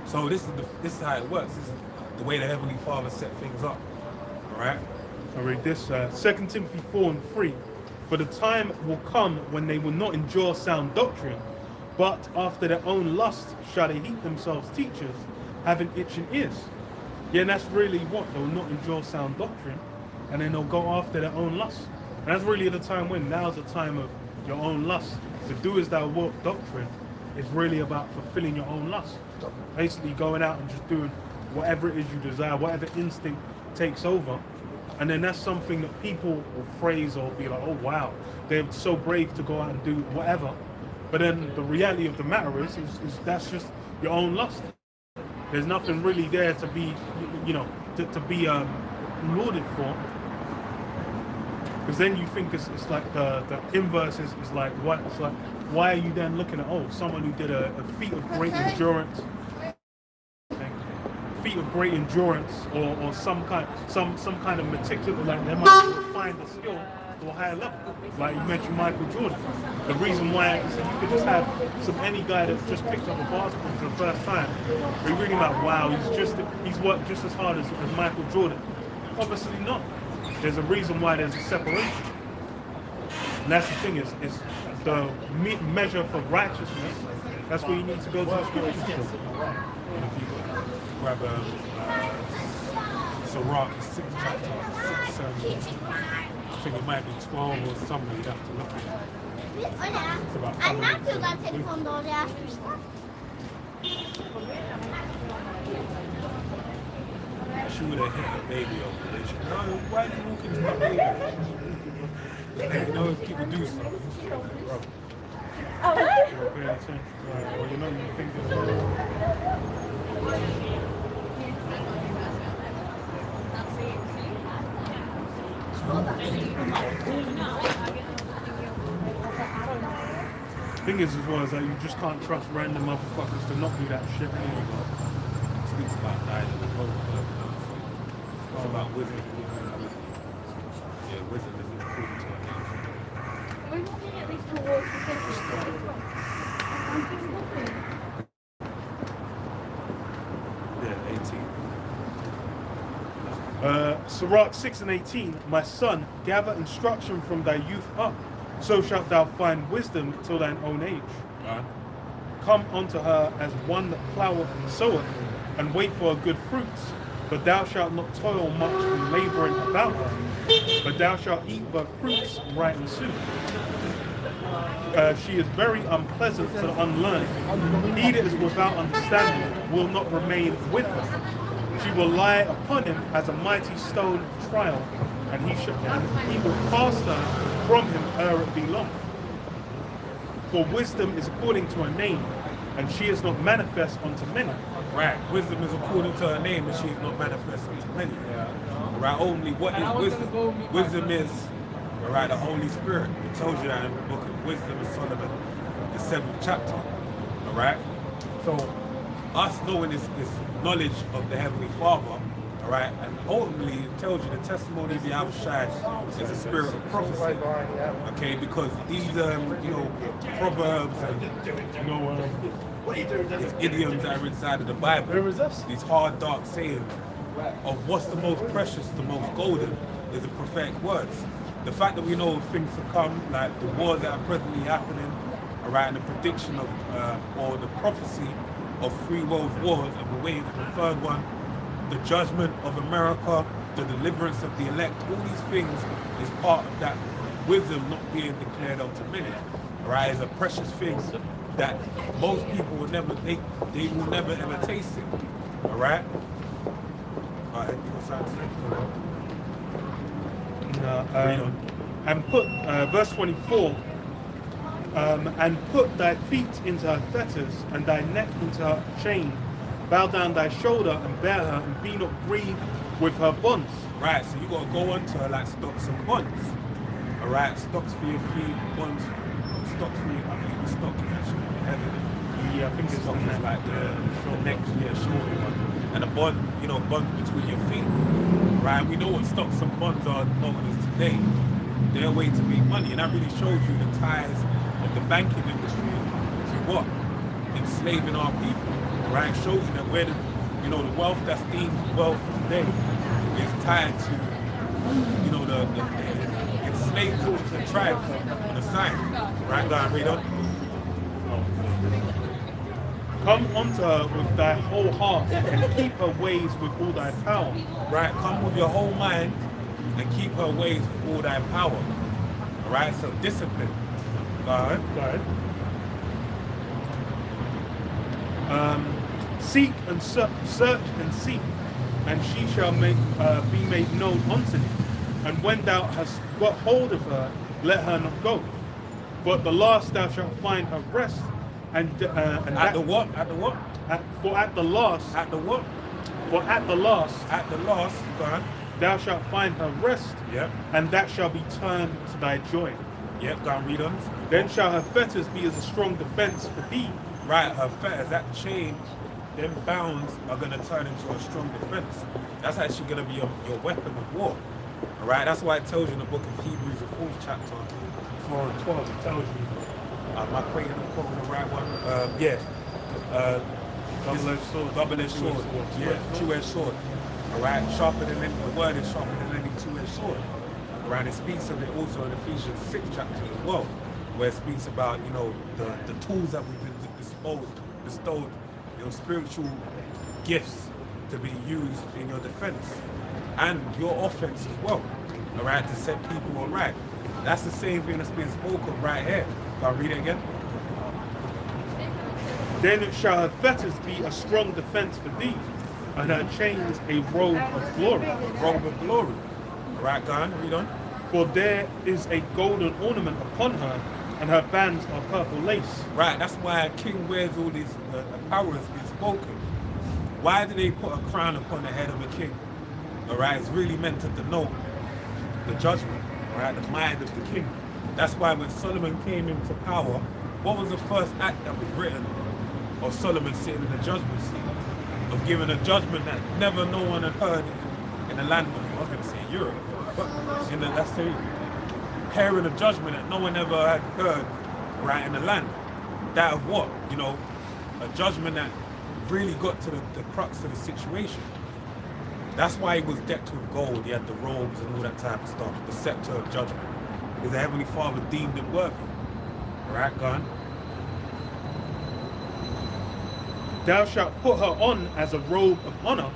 So this is how it works. This is the way the Heavenly Father set things up. All right? I read this, 2 Timothy 4:3. For the time will come when they will not endure sound doctrine, but after their own lust shall they heap themselves teachers, having itching ears. Yeah, and that's really what? They will not endure sound doctrine, and then they'll go after their own lust. And that's really the time when, now's the time of your own lust. The do as thou wilt doctrine is really about fulfilling your own lust. Basically going out and just doing whatever it is you desire, whatever instinct takes over. And then that's something that people will praise or be like, oh wow, they're so brave to go out and do whatever. But then the reality of the matter is that's just your own lust. There's nothing really there to be, to be lauded for. Because then you think it's like the inverse is like what? It's like, why are you then looking at someone who did a feat of great endurance, or some kind of meticulous, like they might refine the skill to a higher level. Like you mentioned Michael Jordan. The reason why is that you could just have any guy that just picked up a basketball for the first time. You're reading about, wow, he's worked just as hard as Michael Jordan. Obviously not. There's a reason why there's a separation. And that's the thing, is the measure for righteousness. That's where you need to go to the scriptures. And if you grab Sirach, 6th chapter, 6th I think it might be 12 or something, you'd have to look at it. It's about she would have hit a baby over there. She, no, why are you walking to my baby? People do stuff. Bro. 18th century. Right. Well, you know, you think it's thing is as well is that you just can't trust random motherfuckers to not do that shit anyway. It speaks about dying in the boat. It's about wisdom. Yeah, wisdom is important to our nation. We're looking at these towards the center. Yeah, 18. Sirach 6 and 18, my son, gather instruction from thy youth up, so shalt thou find wisdom till thine own age. Alright. Come unto her as one that ploweth and soweth, and wait for her good fruits. But thou shalt not toil much in labouring about her, but thou shalt eat her fruits right and soon. She is very unpleasant to the unlearned. He that is without understanding will not remain with her. She will lie upon him as a mighty stone of trial, and he will cast her from him ere it be long. For wisdom is according to her name, and she is not manifest unto many. Right. Wisdom is according to her name, and she is not manifest unto many. Right. Only what is wisdom? Wisdom is, right, the Holy Spirit. It tells you that in the book of Wisdom of Solomon, the 7th chapter. All right. So, us knowing this knowledge of the Heavenly Father, all right, and ultimately it tells you the testimony of the Yahushua is a spirit of prophecy. Okay, because these, proverbs and these idioms that are inside of the Bible, these hard, dark sayings of what's the most precious, the most golden, is the prophetic words. The fact that we know things to come, like the wars that are presently happening, all right, and the prediction of, or the prophecy of 3 world wars, and we're waiting for the 3rd one, the judgment of America, the deliverance of the elect, all these things is part of that wisdom not being declared unto many. Right? It's a precious thing that most people will never, they will never ever taste it. Alright? Alright, you got something to say? And put, verse 24, and put thy feet into her fetters, and thy neck into her chain. Bow down thy shoulder and bear her, and be not grieved with her bonds. Right, so you gotta go onto her like stocks and bonds. Alright, stocks for your feet, bonds, stocks for your, I believe the stock is actually your head, isn't it? Yeah, I think it's Stock is like the next, shoulder one. And a bond, bonds between your feet. Right, we know what stocks and bonds are known as today. They're a way to make money, and that really shows you the ties of the banking industry to what? Enslaving our people. Right, shows you that where the wealth that's deemed wealth today is tied to, the enslavement of the tribe on the side. Right, go and read on. Come unto her with thy whole heart, and keep her ways with all thy power. Right, come with your whole mind and keep her ways with all thy power. Alright, so discipline. Go ahead. Seek and search and seek, and she shall be made known unto thee. And when thou hast got hold of her, let her not go. For at the last thou shalt find her rest. And at the what? For at the last. Go on. Thou shalt find her rest. Yep. And that shall be turned to thy joy. Yep, go and read on. Then shall her fetters be as a strong defense for thee. Right, her fetters, that chain, them bounds are going to turn into a strong defense. That's actually going to be your weapon of war. All right, that's why it tells you in the book of Hebrews, the 4th chapter, 4 and 12, it tells you, am I quoting the right one? Double-edged sword. Double-edged sword. Yeah, two-edged sword. All right, sharper than any, the word is sharper than any two-edged sword. All right, it speaks of it also in Ephesians 6th chapter as well, where it speaks about, the tools that we've been bestowed, spiritual gifts to be used in your defense and your offense as well. All right, to set people all right. That's the same thing that's being spoken of right here. I'll read it again. Then shall her fetters be a strong defense for thee, and her chains a robe of glory. Robe of glory. All right, go on, read on. For there is a golden ornament upon her, and her bands are purple lace. Right, that's why a king wears all these powers being spoken. Why do they put a crown upon the head of a king? All right, it's really meant to denote the judgment, all right, the mind of the king. That's why when Solomon came into power, what was the first act that was written of Solomon sitting in the judgment seat, of giving a judgment that never no one had heard in the land before? I was going to say Europe, but in the, let's say, hearing a judgment that no one ever had heard, right, in the land. That of what? You know, a judgment that really got to the crux of the situation. That's why he was decked with gold. He had the robes and all that type of stuff, the scepter of judgment. Because the Heavenly Father deemed him worthy. Alright, go on. Thou shalt put her on as a robe of honor,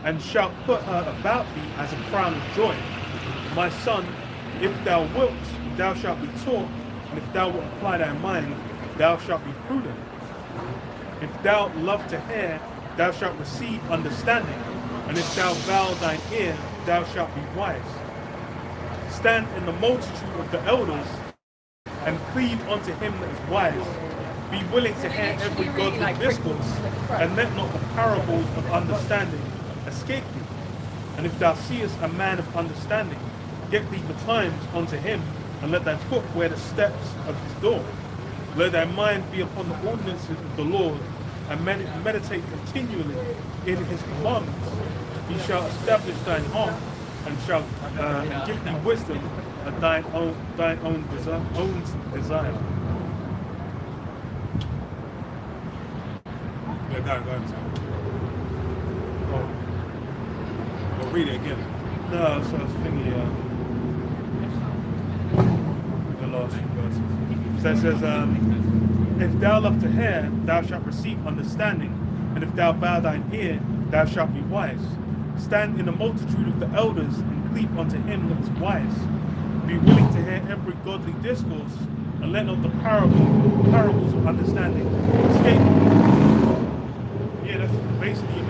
and shalt put her about thee as a crown of joy. My son, if thou wilt, thou shalt be taught, and if thou wilt apply thy mind, thou shalt be prudent. If thou love to hear, thou shalt receive understanding, and if thou bow thine ear, thou shalt be wise. Stand in the multitude of the elders, and cleave unto him that is wise. Be willing to hear every godly discourse, and let not the parables of understanding escape thee. And if thou seest a man of understanding, get thee betimes unto him, and let thy foot wear the steps of his door. Let thy mind be upon the ordinances of the Lord, and meditate continually in his commandments. He shall establish thine heart, and shall give thee wisdom at thine own desire. Yeah, go on. Oh, Well, read it again. no, so I was thinking, the last few verses. So it says, if thou love to hear, thou shalt receive understanding, and if thou bow thine ear, thou shalt be wise. Stand in the multitude of the elders, and cleave unto him that is wise. Be willing to hear every godly discourse, and let not the parables of understanding escape you. Yeah, that's basically you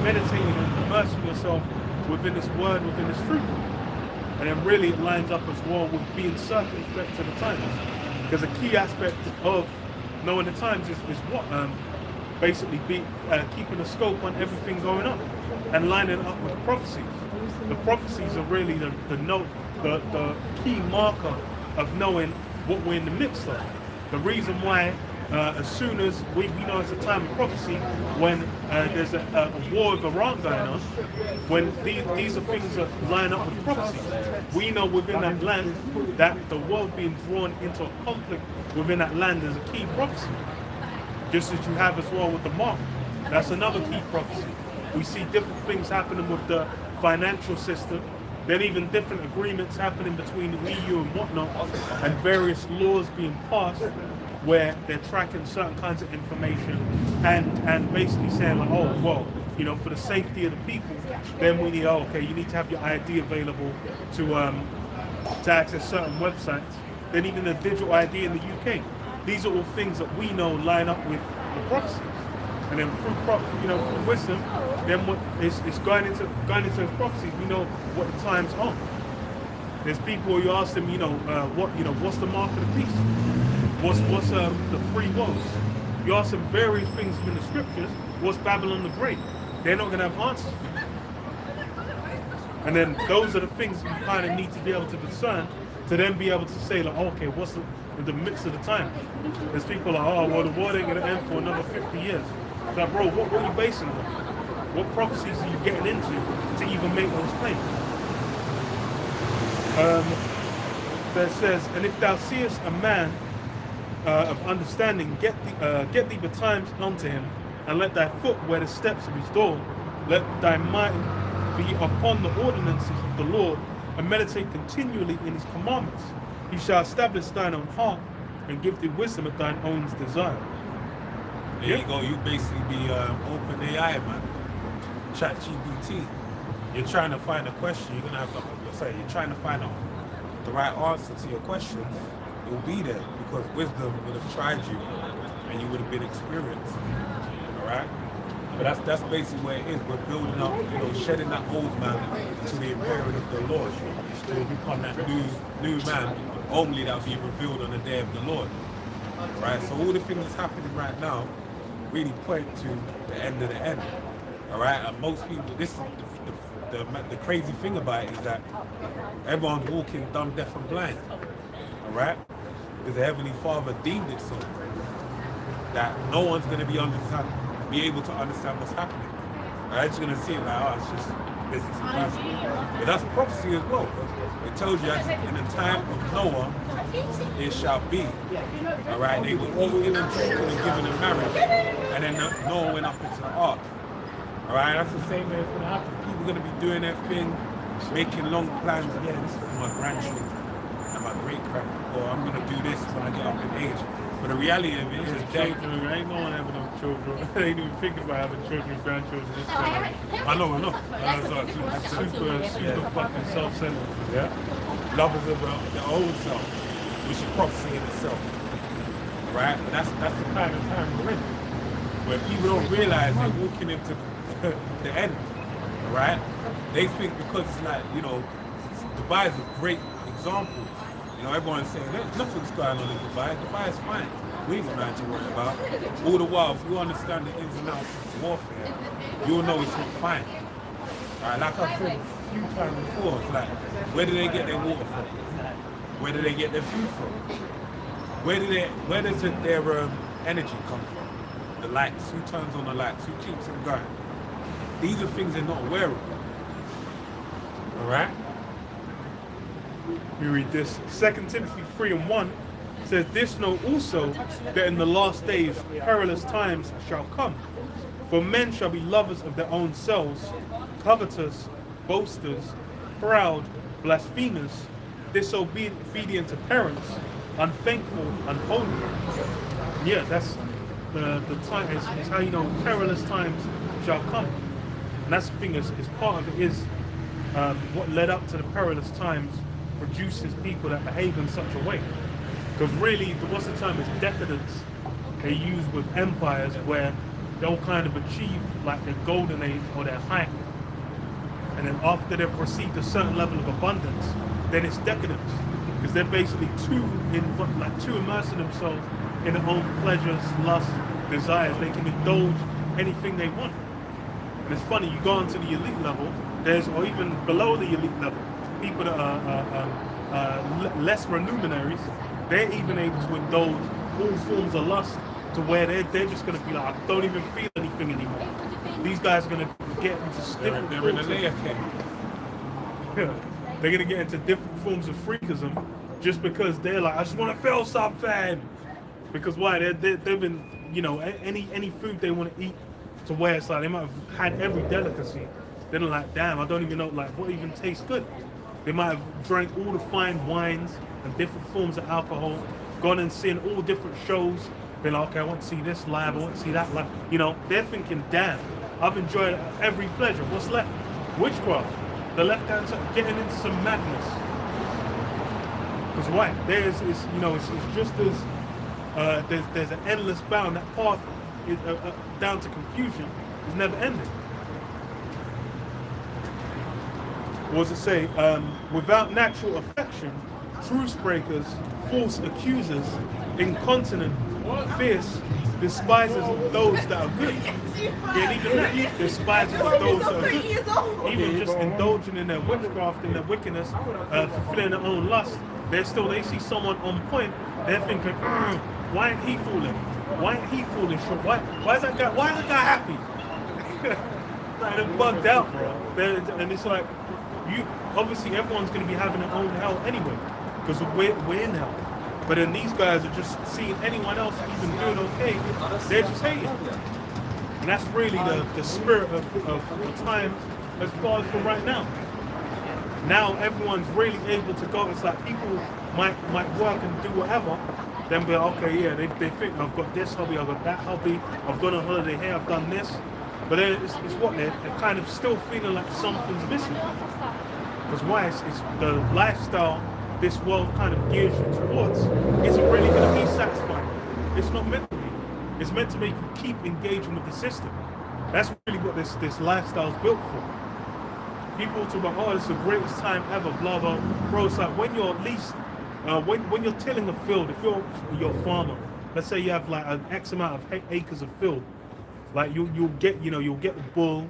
meditating and immersing yourself within this word, within this truth. And then really it lines up as well with being circumspect to the times. Because a key aspect of knowing the times is what? Basically keeping a scope on everything going on and lining up with prophecies. The prophecies are really the key marker of knowing what we're in the midst of. The reason why as soon as we know it's a time of prophecy, when there's a war with Iran going on, when these are things that line up with prophecies, we know within that land that the world being drawn into a conflict within that land is a key prophecy. Just as you have as well with the mark. That's another key prophecy. We see different things happening with the financial system, then even different agreements happening between the EU and whatnot, and various laws being passed where they're tracking certain kinds of information and basically saying like, oh, well, you know, for the safety of the people, then we need, oh, okay, you need to have your ID available to access certain websites. Then even the digital ID in the UK. These are all things that we know line up with the prophecies. And then through wisdom, then what is going into those prophecies, we know what the times are. There's people you ask them, what's the mark of the beast? What's the three woes? You ask them various things from the scriptures. What's Babylon the Great? They're not going to have answers for you. And then those are the things you kind of need to be able to discern to then be able to say, like, oh, okay, what's the midst of the time? There's people like, oh, well, the war ain't going to end for another 50 years. It's like, bro, what are you basing it on? What prophecies are you getting into to even make those claims? That says, and if thou seest a man of understanding, get thee betimes unto him, and let thy foot wear the steps of his door. Let thy mind be upon the ordinances of the Lord, and meditate continually in his commandments. He shall establish thine own heart, and give thee wisdom at thine own desire. There you go. You basically be open AI, man. ChatGPT. You're trying to find a question. You're gonna have to say you're trying to find out the right answer to your question. It will be there because wisdom would have tried you, and you would have been experienced. All right. But that's basically where it is. We're building up, shedding that old man to the appearing of the Lord. So we become that new man only that will be revealed on the day of the Lord. Right? So all the things that's happening right now really point to the end of the end. All right? And most people, this is the crazy thing about it is that everyone's walking dumb, deaf, and blind. All right? Because the Heavenly Father deemed it so. That no one's going to be able to understand what's happening. They're just going to see it like, oh, it's just business and passion. But that's prophecy as well. It tells you that in the time of Noah, it shall be. All right, they were eating and drinking and giving in marriage, and then Noah went up into the ark. All right, that's the same way it's going to happen. People are going to be doing their thing, making long plans. Yeah, this is for my grandchildren and my great-grand, or I'm going to do this when I get up in age. But the reality of it is that ain't no one having no children. They ain't even thinking about having children, grandchildren. This time. I know. That's Super fucking self-centered. Yeah. Lovers of their own self, which is prophecy in itself. Right? But that's the kind of time we're in. Where people don't realize they're walking into the end. Right? They think because it's like, Dubai is a great example. Everyone's saying nothing's going on in Dubai. Dubai is fine. We ain't nothing to worry about. All the while, if you understand the ins and outs of warfare, you'll know it's not fine. Alright, like I said a few times before, it's like, where do they get their water from? Where do they get their food from? Where does their energy come from? The lights. Who turns on the lights? Who keeps them going? These are things they're not aware of. Alright? We read this. 2 Timothy 3:1 says, "This know also that in the last days perilous times shall come. For men shall be lovers of their own selves, covetous, boasters, proud, blasphemers, disobedient to parents, unthankful, unholy." Yeah, that's the time. It's how you know perilous times shall come. And that's the thing. Is part of it is what led up to the perilous times produces people that behave in such a way. Because really, what's the time is decadence they use with empires where they'll kind of achieve like their golden age or their height. And then after they've received a certain level of abundance, then it's decadence. Because they're basically too immersing themselves in their own pleasures, lusts, desires. They can indulge anything they want. And it's funny, you go on to the elite level, or even below the elite level, people that are less remuneraries, they're even able to indulge all forms of lust to where they're just going to be like, I don't even feel anything anymore. These guys are going to get into different they're in a layer cake. They're going to get into different forms of freakism just because they're like, I just want to feel something. Because why? They've been, any food they want to eat to where it's like they might have had every delicacy. They're like, damn, I don't even know like what even tastes good. They might have drank all the fine wines and different forms of alcohol, gone and seen all different shows, been like, okay, I want to see this live, I want to see that live. They're thinking, damn, I've enjoyed every pleasure. What's left? Witchcraft. The left-hand side, getting into some madness. Because why? It's just as, there's an endless bound. That path is, down to confusion is never ending. What does it say? Without natural affection, truce breakers, false accusers, incontinent, fierce, despisers of those that are good. Yeah, even that, despisers of those that are good. Even just indulging in their witchcraft and their wickedness, fulfilling their own lust, they see someone on point, they're thinking, why ain't he fooling? Why ain't he fooling? Why is that guy happy? They're bugged out, bro. And it's like, obviously everyone's going to be having their own hell anyway, because we're in hell. But then these guys are just seeing anyone else even doing okay, they're just hating. And that's really the spirit of the times as far as for right now. Now everyone's really able to go. It's like people might work and do whatever, then be like, okay, yeah, they think I've got this hobby, I've got that hobby, I've gone on holiday here, I've done this. But then it's what they're kind of still feeling like something's missing. Because why? It's the lifestyle this world kind of gears you towards isn't really going to be satisfying. It's not meant to be. It's meant to make you keep engaging with the system. That's really what this lifestyle is built for. People talk about, oh, it's the greatest time ever, blah, blah. Bro, it's like when you're least When you're tilling a field, if you're a farmer, let's say you have like an X amount of acres of field, like you'll get you'll get the bull,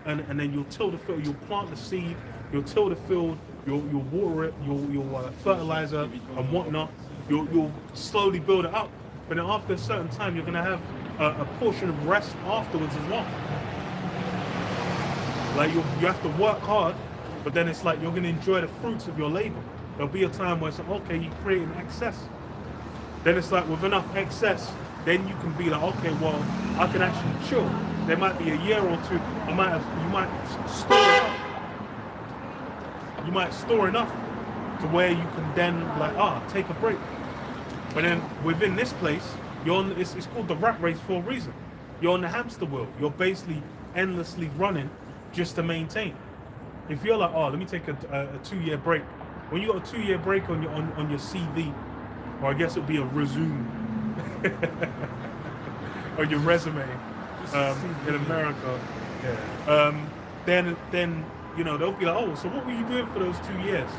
and then you'll till the field, you'll plant the seed, you'll till the field, you'll water it, you'll fertilizer and whatnot, you'll slowly build it up, but then after a certain time you're gonna have a portion of rest afterwards as well. Like you have to work hard, but then it's like you're gonna enjoy the fruits of your labor. There'll be a time where it's like, okay, you create an excess. Then it's like with enough excess, then you can be like, okay, well, I can actually chill. There might be a year or two. You might store enough. You might store enough to where you can then like take a break. But then within this place, you're on. It's called the rat race for a reason. You're on the hamster wheel. You're basically endlessly running just to maintain. If you're like, oh, let me take a 2-year break. When you got a 2-year break on your CV, or I guess it'd be a resume, or your resume in America, then they'll be like, oh, so what were you doing for those 2 years?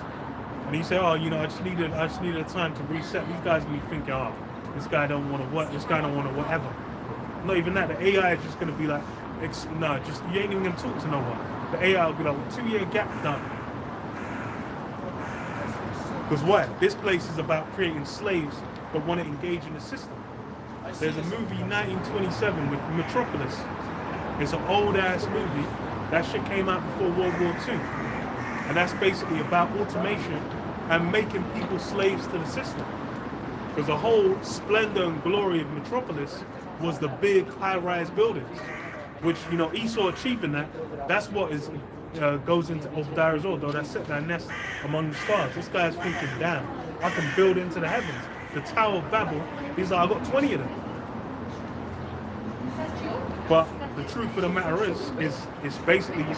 And you say, oh, I just needed a time to reset. These guys will be thinking, oh, this guy don't want to work. This guy don't want to whatever. Not even that. The AI is just going to be like, you ain't even going to talk to no one. The AI will be like, well, 2-year gap done. Because what? This place is about creating slaves that want to engage in the system. There's a movie, 1927, with Metropolis. It's an old-ass movie. That shit came out before World War II. And that's basically about automation and making people slaves to the system. Because the whole splendor and glory of Metropolis was the big high-rise buildings, which, Esau achieving that's what goes into Obadiah's order, that set their nest among the stars. This guy's thinking, damn, I can build into the heavens. The Tower of Babel, he's like, I got 20 of them. But the truth of the matter is basically we're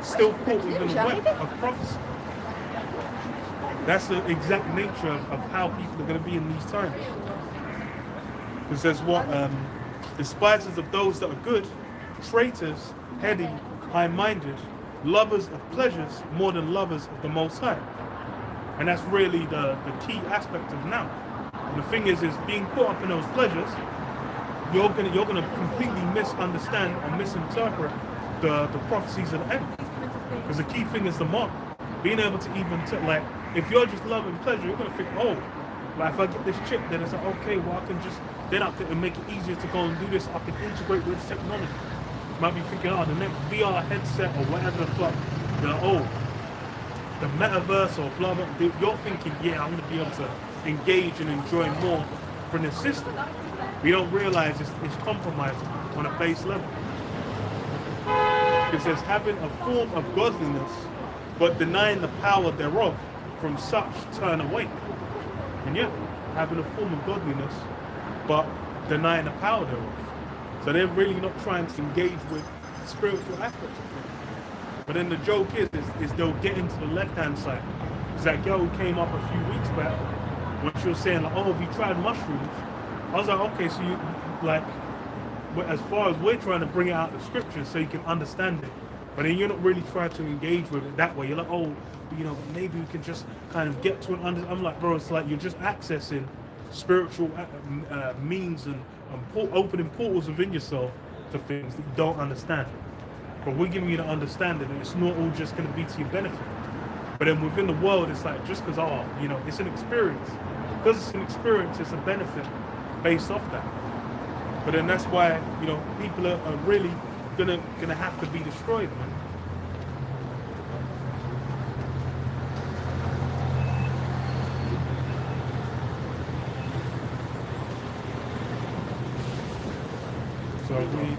still caught within the web of prophecy. That's the exact nature of how people are going to be in these times. Because there's what despisers of those that are good, traitors, heady, high-minded, lovers of pleasures more than lovers of the Most High. And that's really the key aspect of now. And the thing is being caught up in those pleasures, you're gonna completely misunderstand or misinterpret the prophecies of the end. Because the key thing is the mark. Being able to even if you're just loving pleasure, you're gonna think, oh, like if I get this chick, then it's like, okay, well I can make it easier to go and do this. I can integrate with technology. You might be thinking, oh, the next VR headset or whatever the fuck, you're like, oh, the metaverse or blah blah. You're thinking, yeah, I'm gonna be able to engage and enjoy more from this system. We don't realize it's compromising on a base level. It says having a form of godliness, but denying the power thereof, from such turn away. And yeah, having a form of godliness, but denying the power thereof. So they're really not trying to engage with spiritual aspects of things. But then the joke is they'll get into the left-hand side. Because that girl who came up a few weeks back, when she was saying, like, oh, have you tried mushrooms? I was like, okay, so you, like, as far as we're trying to bring it out of the scriptures so you can understand it, but then you're not really trying to engage with it that way. You're like, oh, maybe we can just kind of get to an I'm like, bro, it's like you're just accessing spiritual means and opening portals within yourself to things that you don't understand. But we're giving you the understanding that it's not all just going to be to your benefit. But then within the world, it's like, just because, it's an experience. Because it's an experience, it's a benefit based off that. But then that's why, people are really gonna have to be destroyed, man. So I read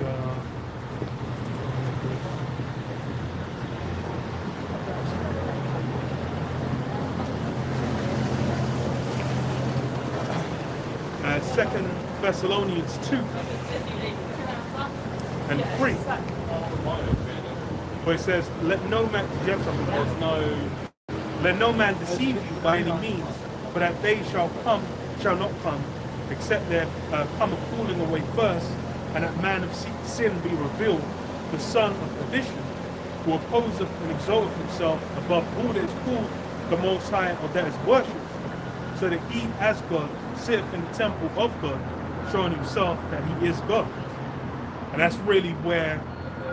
Second Thessalonians 2 and 3, where it says, let no man deceive you by any means, for that day shall not come, except there come a falling away first, and that man of sin be revealed, the son of perdition, who opposeth and exalteth himself above all that is called the Most High, or that is worshipped, so that he, as God, sitteth in the temple of God, showing himself that he is God. And that's really where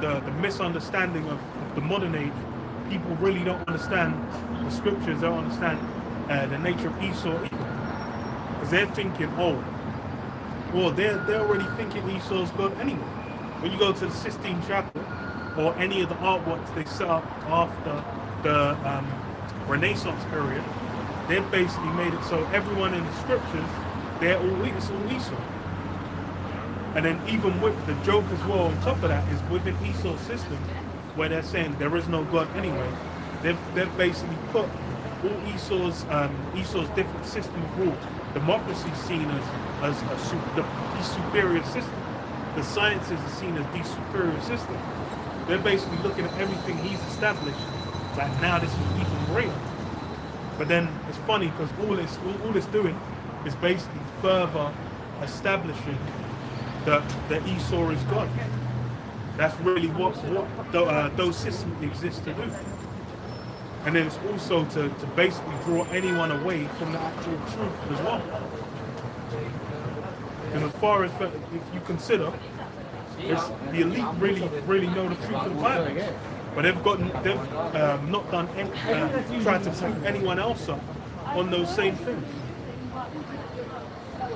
the misunderstanding of the modern age, people really don't understand the scriptures, don't understand the nature of Esau either. Because they're thinking, oh, well, they're already thinking Esau's God anyway. When you go to the Sistine Chapel, or any of the artworks they set up after the Renaissance period, they've basically made it so everyone in the scriptures, it's all Esau. And then even with the joke as well on top of that is within Esau's system, where they're saying there is no God anyway, they've basically put all Esau's different system of rule. Democracy is seen as the superior system. The sciences are seen as the superior system. They're basically looking at everything he's established. It's like, now this is even greater. But then it's funny because all it's doing is basically further establishing that Esau is God. That's really what those systems exist to do. And then it's also to basically draw anyone away from the actual truth as well. Because as far as, if you consider, the elite really know the truth of the Bible. But they've not done tried to put anyone else up on those same things.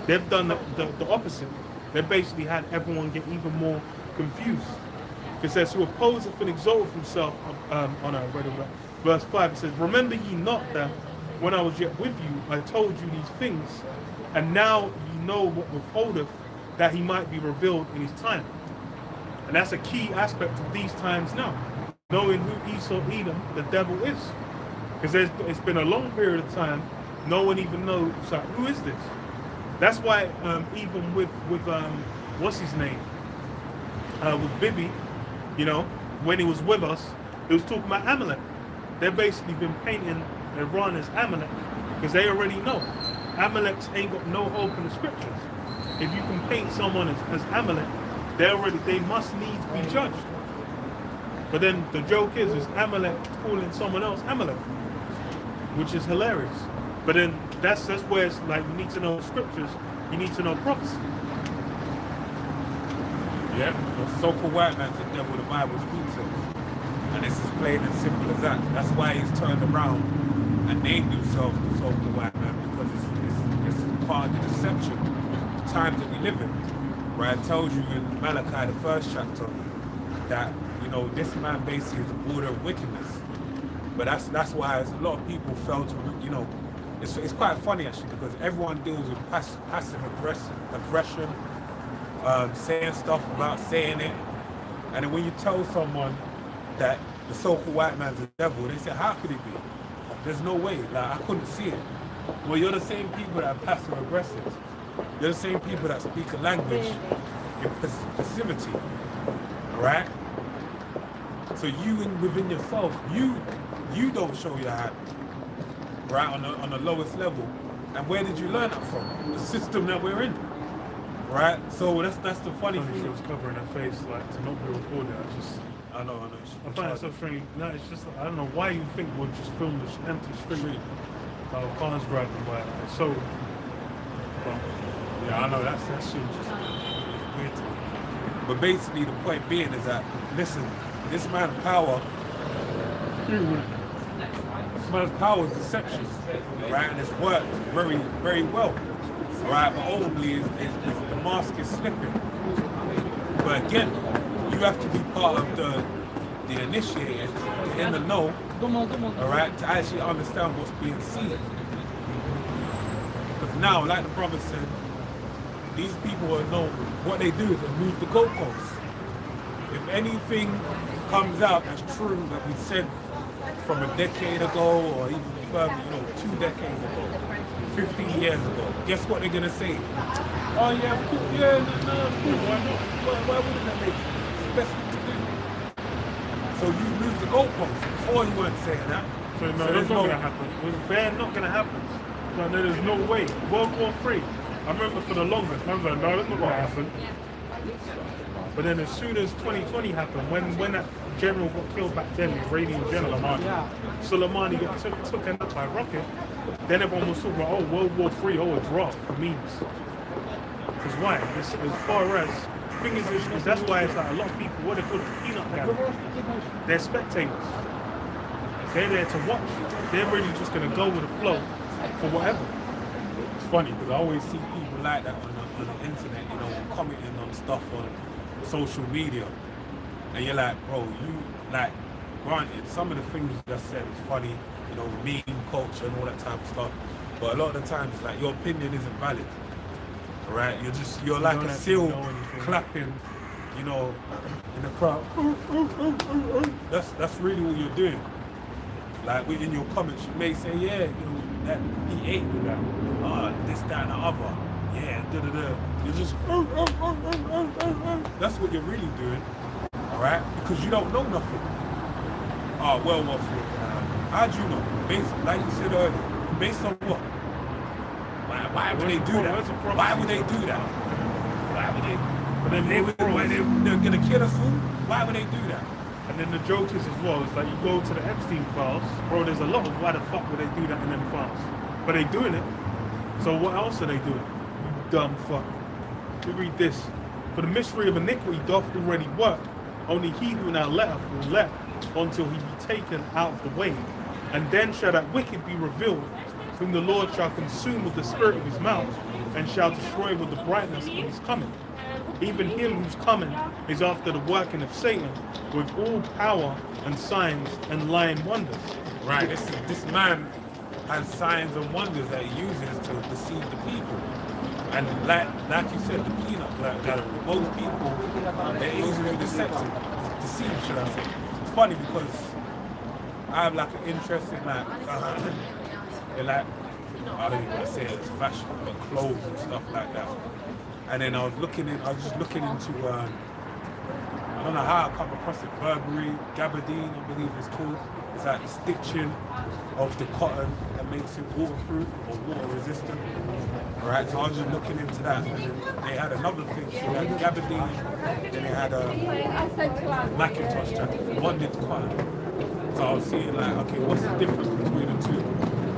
They've done the opposite. They basically had everyone get even more confused. Because it says, who opposeth and exalteth himself, verse 5, it says, remember ye not that when I was yet with you, I told you these things, and now ye know what withholdeth, that he might be revealed in his time. And that's a key aspect of these times now, knowing who Esau, Edom, the devil is. Because it's been a long period of time, no one even knows, so who is this? That's why even with what's his name? With Bibi, when he was with us, he was talking about Amalek. They've basically been painting Iran as Amalek because they already know Amalek ain't got no hope in the scriptures. If you can paint someone as Amalek, they must needs be judged. But then the joke is Amalek calling someone else Amalek, which is hilarious. But then that's where it's like you need to know scriptures, you need to know prophecy. Yeah, the so-called white man's the devil the Bible speaks of. And it's as plain and simple as that. That's why he's turned around and named himself the so-called white man, because it's part of the deception, the times that we live in. Where I told you in Malachi, the first chapter, that this man basically is the border of wickedness. But that's why a lot of people fail to, it's quite funny actually, because everyone deals with passive aggression, saying stuff without saying it. And then when you tell someone that the so-called white man's the devil, they say, how could he be? There's no way. Like, I couldn't see it. Well, you're the same people that are passive aggressive. You're the same people that speak a language in passivity. Alright? So you within yourself, you don't show your hand. Right? On the lowest level. And where did you learn that from? The system that we're in. Right? So that's the funny thing. She was covering her face like to not be recorded. I know. I find it so strange. No, it's just, I don't know why you think we'll just film this empty street. Cars driving by. It's so. Well, yeah, I know that seems just weird to me. But basically, the point being is that, listen, this man's power. This man's power is deception, right? And it's worked very, very well, right? But ultimately, is the mask is slipping. But again, you have to be part of the initiated, in the know, all right, to actually understand what's being seen. Because now, like the brother said, these people will know what they do is they move the goalposts. If anything comes out that's true that we said from a decade ago or even further, 2 decades ago, 15 years ago, guess what they're gonna say? Oh yeah, of course, yeah, no, of course, why not? Why wouldn't that make sense? It's the best thing to do. So you moved the goalposts. Before you weren't saying that. So that's not gonna happen. It's not gonna happen. No, there's no way. World War III. I remember for the longest, I was like, no, that's not gonna happen. But then as soon as 2020 happened, when that general got killed back then, the Iranian general, Soleimani got taken up by rocket, then everyone was talking about, oh, World War III, oh, a draft, memes. Because why? As far as, the thing is that's why it's like a lot of people, what they call it, peanut gallery. They're spectators. They're there to watch. They're really just going to go with the flow for whatever. It's funny because I always see people like that on the internet, you know, commenting on stuff on social media. And you're like, bro, you, like, granted, some of the things you just said is funny, you know, meme culture and all that type of stuff. But a lot of the times, it's like, your opinion isn't valid. Right? You're like a seal clapping, you know, in the crowd. That's really what you're doing. Like within your comments, you may say, yeah, you know, that he ate with that. This, that, and the other. Yeah, da-da-da. You're just, that's what you're really doing. Alright? Because you don't know nothing. Oh, well, what for? How do you know? Based, like you said earlier, based on what? Why would they do that? Why would they do that? Why would they? But then they're gonna kill us all? Why would they do that? And then the joke is as well, it's like you go to the Epstein files, bro, there's a lot of why the fuck would they do that in them files? But they doing it. So what else are they doing? You dumb fuck. You read this. For the mystery of iniquity doth already work. Only he who now letteth will let until he be taken out of the way. And then shall that wicked be revealed, whom the Lord shall consume with the spirit of his mouth, and shall destroy with the brightness of his coming. Even him whose coming is after the working of Satan, with all power and signs and lying wonders. Right, this man has signs and wonders that he uses to deceive the people. And like you said, the peanut gallery, most people, they're easily deceived, should I say. It's funny because I have like an interest in like, in like, I don't even want to say it's fashion, but clothes and stuff like that. And then I was just looking into, I don't know how I come across it, Burberry, gabardine, I believe it's called. It's like the stitching of the cotton that makes it waterproof or water resistant. Alright, so I was just looking into that. And then they had another thing, so they had gabardine, then they had a Macintosh jacket, bonded cotton. So I was seeing like, okay, what's the difference between the two?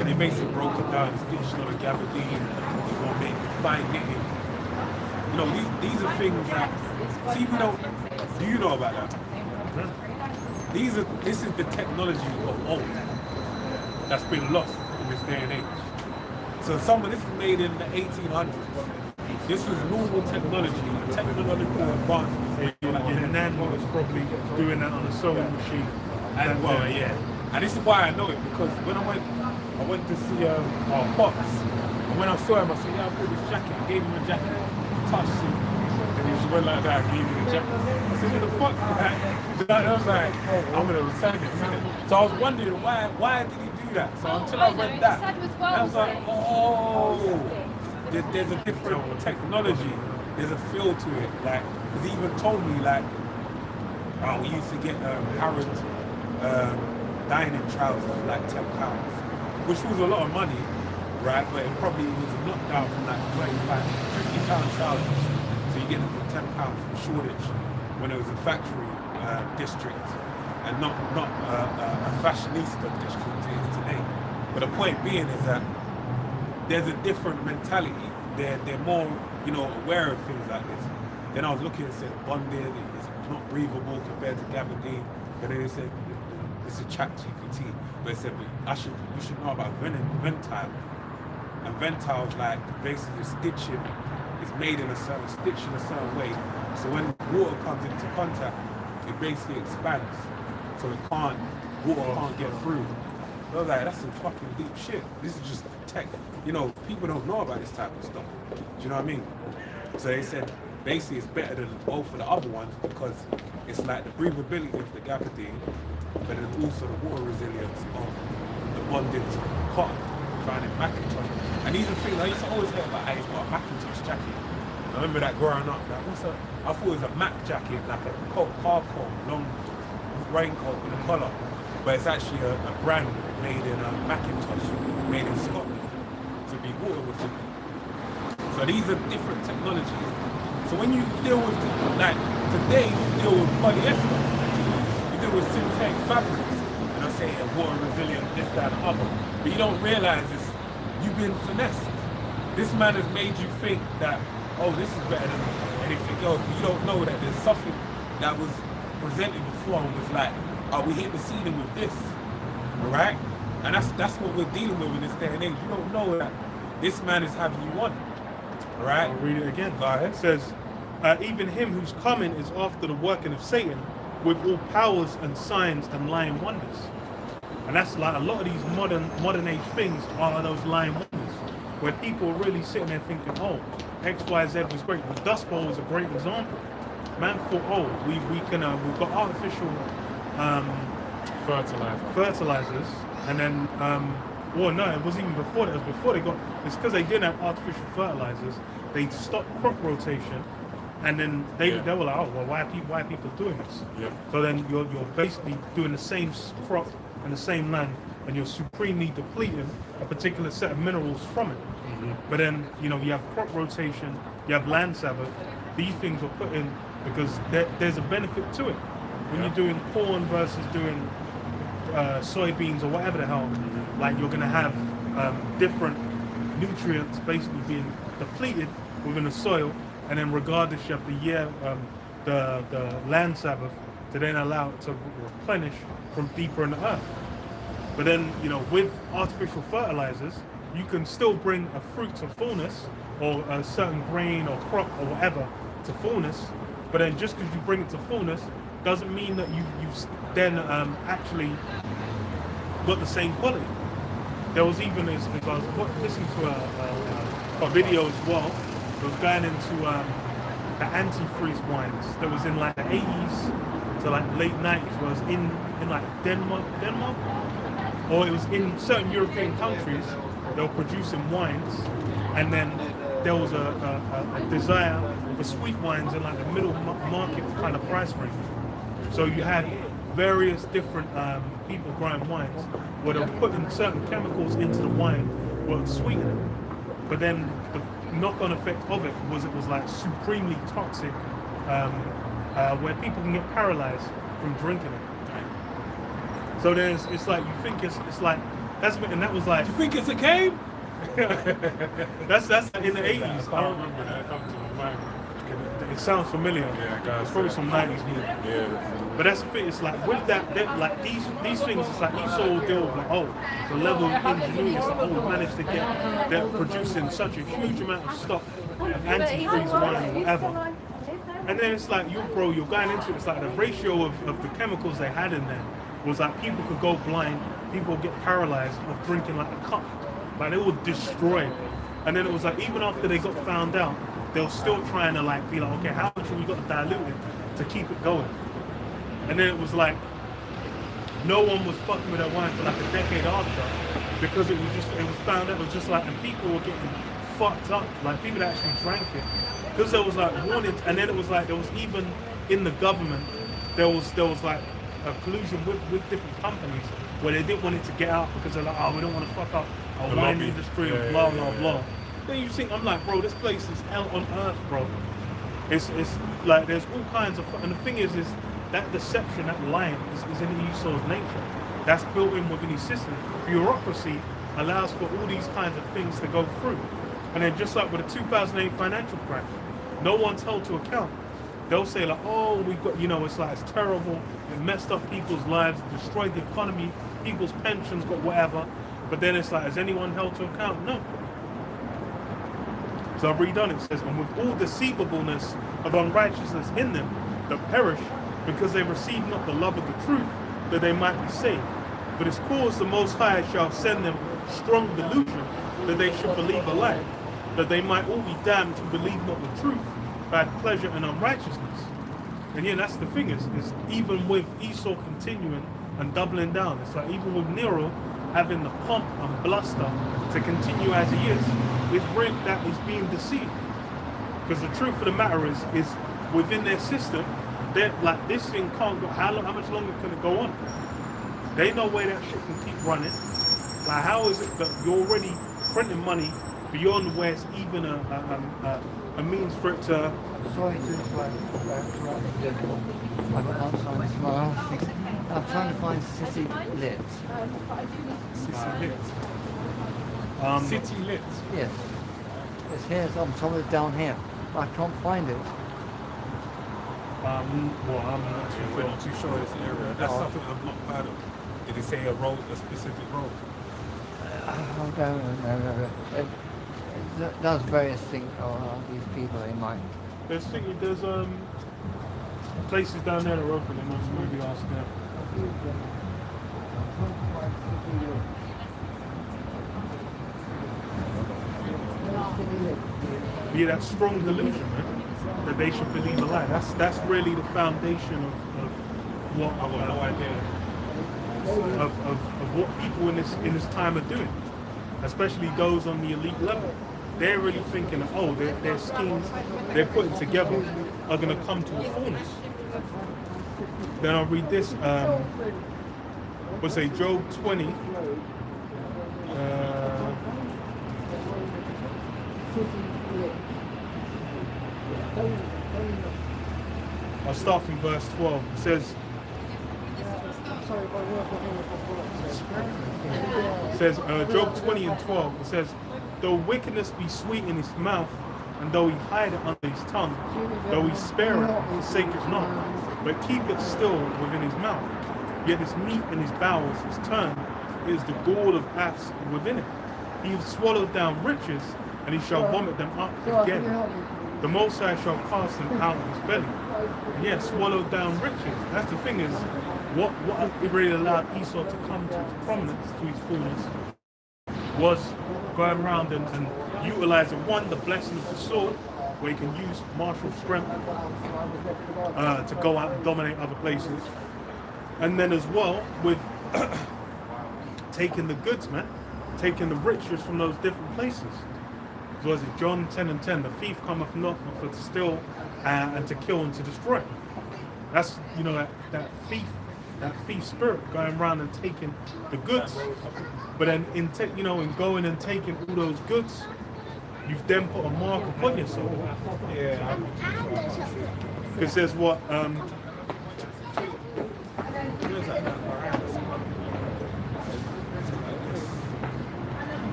And they basically broke it down, the stitching of the gabardine is gonna make the fine knitting. You know, these are things that, see, we don't, do you know about that? This is the technology of old that's been lost in this day and age. So this was made in the 1800s. This was normal technology, technological advancements. Like your nan was probably doing that on a sewing machine. And well, yeah. And this is why I know it, because when I went to see our Pops, and when I saw him, I said, yeah, I bought this jacket. I gave him a jacket. Touched him, and he just went like that, gave me the jacket. I said, what the fuck? I was like, I'm gonna return it. So I was wondering why did he do that? So until I read that, I was like, oh, there's a different technology, there's a feel to it. Like, because he even told me like, oh, we used to get Harrods dining trousers for like £10, which was a lot of money. Right, but it probably was a knockdown from like 35, £50 trousers. So you get them for £10 from Shoreditch when it was a factory district and not a fashionista district it is today. But the point being is that there's a different mentality. They're more, you know, aware of things like this. Then I was looking and said bonded, it's not breathable compared to gabardine. But then they said it's a chat GPT. But it said you should know about Ventile. And Ventile's like basically stitching is made in a certain way. So when water comes into contact, it basically expands. So water can't get through. I was like, that's some fucking deep shit. This is just tech. You know, people don't know about this type of stuff. Do you know what I mean? So they said basically it's better than both of the other ones because it's like the breathability of the gabardine, but then also the water resilience of the bonded cotton. Macintosh. And these are things I used to always hear about, hey, he's got a Macintosh jacket. I remember that growing up. Like, I thought it was a Mac jacket, like a hardcore, long raincoat with a collar. But it's actually a brand made in Macintosh, made in Scotland, to be water resistant. So these are different technologies. So when you deal with, like, today you deal with polyester, you deal with synthetic fabrics. And I say water resilient, this, that, and other. But you don't realize you've been finessed. This man has made you think that, oh, this is better than anything else. But you don't know that there's something that was presented before and was like, oh, we hit the ceiling with this, all right? And that's what we're dealing with in this day and age. You don't know that this man is having you on, all right? I'll read it again. Go ahead. It says, even him whose coming is after the working of Satan, with all powers and signs and lying wonders. And that's like a lot of these modern age things are those lying wonders, where people are really sitting there thinking, oh, X, Y, Z was great. The Dust Bowl is a great example. Man thought, oh, we've got artificial fertilizers, and then well, no, it wasn't even before that. It was before they got. It's because they didn't have artificial fertilizers. They stopped crop rotation, and then they were like, oh, well, why are people doing this? Yeah. So then you're basically doing the same crop in the same land, and you're supremely depleting a particular set of minerals from it. Mm-hmm. But then, you know, you have crop rotation, you have land Sabbath. These things were put in because there's a benefit to it. When you're doing corn versus doing soybeans or whatever the hell, like you're going to have different nutrients basically being depleted within the soil, and then regardless you have the year, the land Sabbath to then allow it to replenish from deeper in the earth. But then, you know, with artificial fertilizers, you can still bring a fruit to fullness, or a certain grain or crop or whatever to fullness. But then just because you bring it to fullness doesn't mean that you've then actually got the same quality. There was even, as I was listening to a video as well, it was going into the antifreeze wines that was in like the 80s to like late 90s, where it was in like Denmark, or it was in certain European countries. They were producing wines, and then there was a desire for sweet wines in like the middle market kind of price range. So you had various different people growing wines where they were putting certain chemicals into the wine where it sweetened it. But then the knock-on effect of it was like supremely toxic, where people can get paralyzed from drinking it. So it's like you think it's like that's, and that was like, You think it's a game? that's in the 80s. I don't remember that. Come to my mind. It sounds familiar. Yeah, guys. It's probably some 90s movie. Yeah. But that's the thing. It's like with that, like these things. It's like Esau will deal with like, oh, the level of ingenuity. It's like, oh, we managed to get they're producing such a huge amount of stock of antifreeze wine or whatever. And then it's like you're going into it. It's like the ratio of the chemicals they had in there was like people could go blind, people would get paralyzed of drinking like a cup. Like they were destroyed. And then it was like even after they got found out, they were still trying to like be like, okay, how much have we got to dilute it to keep it going? And then it was like no one was fucking with that wine for like a decade after, because it was found out, it was just like, and people were getting fucked up, like people that actually drank it, because there was like warnings. And then it was like there was even in the government there was like a collusion with different companies where they didn't want it to get out because they're like, oh, we don't want to fuck up our wine industry and blah blah blah. Then you think, I'm like, bro, this place is hell on earth, bro. It's like there's all kinds of, and the thing is that deception, that lying is in Esau's nature. That's built in within his system. Bureaucracy allows for all these kinds of things to go through. And then just like with the 2008 financial crash, no one's held to account. They'll say like, oh, we've got, you know, it's like, it's terrible, it messed up people's lives, destroyed the economy, people's pensions, got whatever. But then it's like, has anyone held to account? No. So I've redone it. It says, and with all deceivableness of unrighteousness in them that perish, because they receive not the love of the truth, that they might be saved. For this cause the Most High shall send them strong delusion, that they should believe a lie, that they might all be damned who believe not the truth, bad pleasure and unrighteousness. And yeah, that's the thing, is even with Esau continuing and doubling down, it's like even with Nero having the pomp and bluster to continue as he is, it's really that he's being deceived. Because the truth of the matter is within their system, they're like, this thing can't go, how much longer can it go on? They know where that shit can keep running. Like, how is it that you're already printing money beyond where it's even a means for it to... Sorry to interrupt. I've got Alzheimer's tomorrow. I'm trying to find Sissy Lit. Sissy Lit. City lit. Yes. It's here, so I'm told it's down here. I can't find it. Well, I'm not too We're sure. not too sure of this area. That's something I've not heard of. Did it say a road, a specific road? Oh, no. It does various things. These people, they might. There's places down there that are open. They must maybe ask them. Be that strong delusion, man, that they should believe a lie. That's really the foundation of what I've got no idea. of what people in this time are doing, especially those on the elite level. They're really thinking, oh, their schemes they're putting together are going to come to a fullness. Then I'll read this. We'll say Job 20. I'll start from verse 12. It says, Job 20 and 12, it says, though wickedness be sweet in his mouth, and though he hide it under his tongue, though he spare it and forsake it not, but keep it still within his mouth, yet his meat in his bowels is turned, it is the gall of asps within it. He hath swallowed down riches, and he shall vomit them up again. The Most High shall cast them out of his belly. And yeah, swallowed down riches. That's the thing is, what it really allowed Esau to come to his prominence, to his fullness, was going around and utilizing, one, the blessing of the sword, where he can use martial strength to go out and dominate other places. And then as well, with taking the goods, man, taking the riches from those different places. So was it John 10 and 10, the thief cometh not but to steal and to kill and to destroy. That's, that thief spirit going around and taking the goods. But then in going and taking all those goods, you've then put a mark upon yourself. Yeah. Because there's what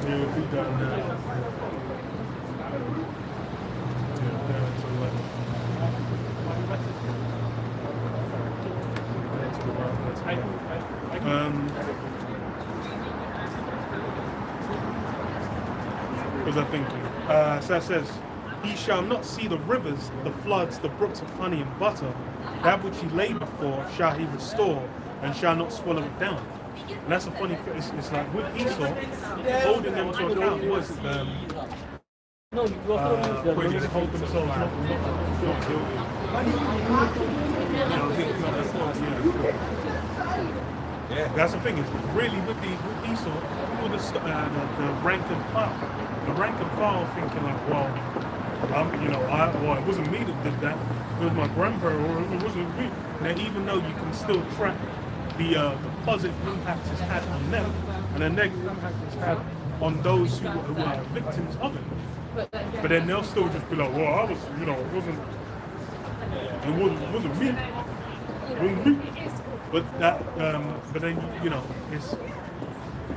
yeah, we'll be down there. Was I thinking? So it says, he shall not see the rivers, the floods, the brooks of honey and butter. That which he labored for shall he restore, and shall not swallow it down. And that's a funny thing. It's like with Esau, holding them to account was where they hold themselves not guilty. Yeah, that's the thing. Is really with Esau, people the rank and file. The rank and file thinking like, well, it wasn't me that did that. It was my grandparent, or it wasn't me. Now, even though you can still track the positive impact it's had on them, and the negative impact it's had on those who are victims of it. But then they'll still just be like, well, I was, it wasn't me. It wasn't me. But then it's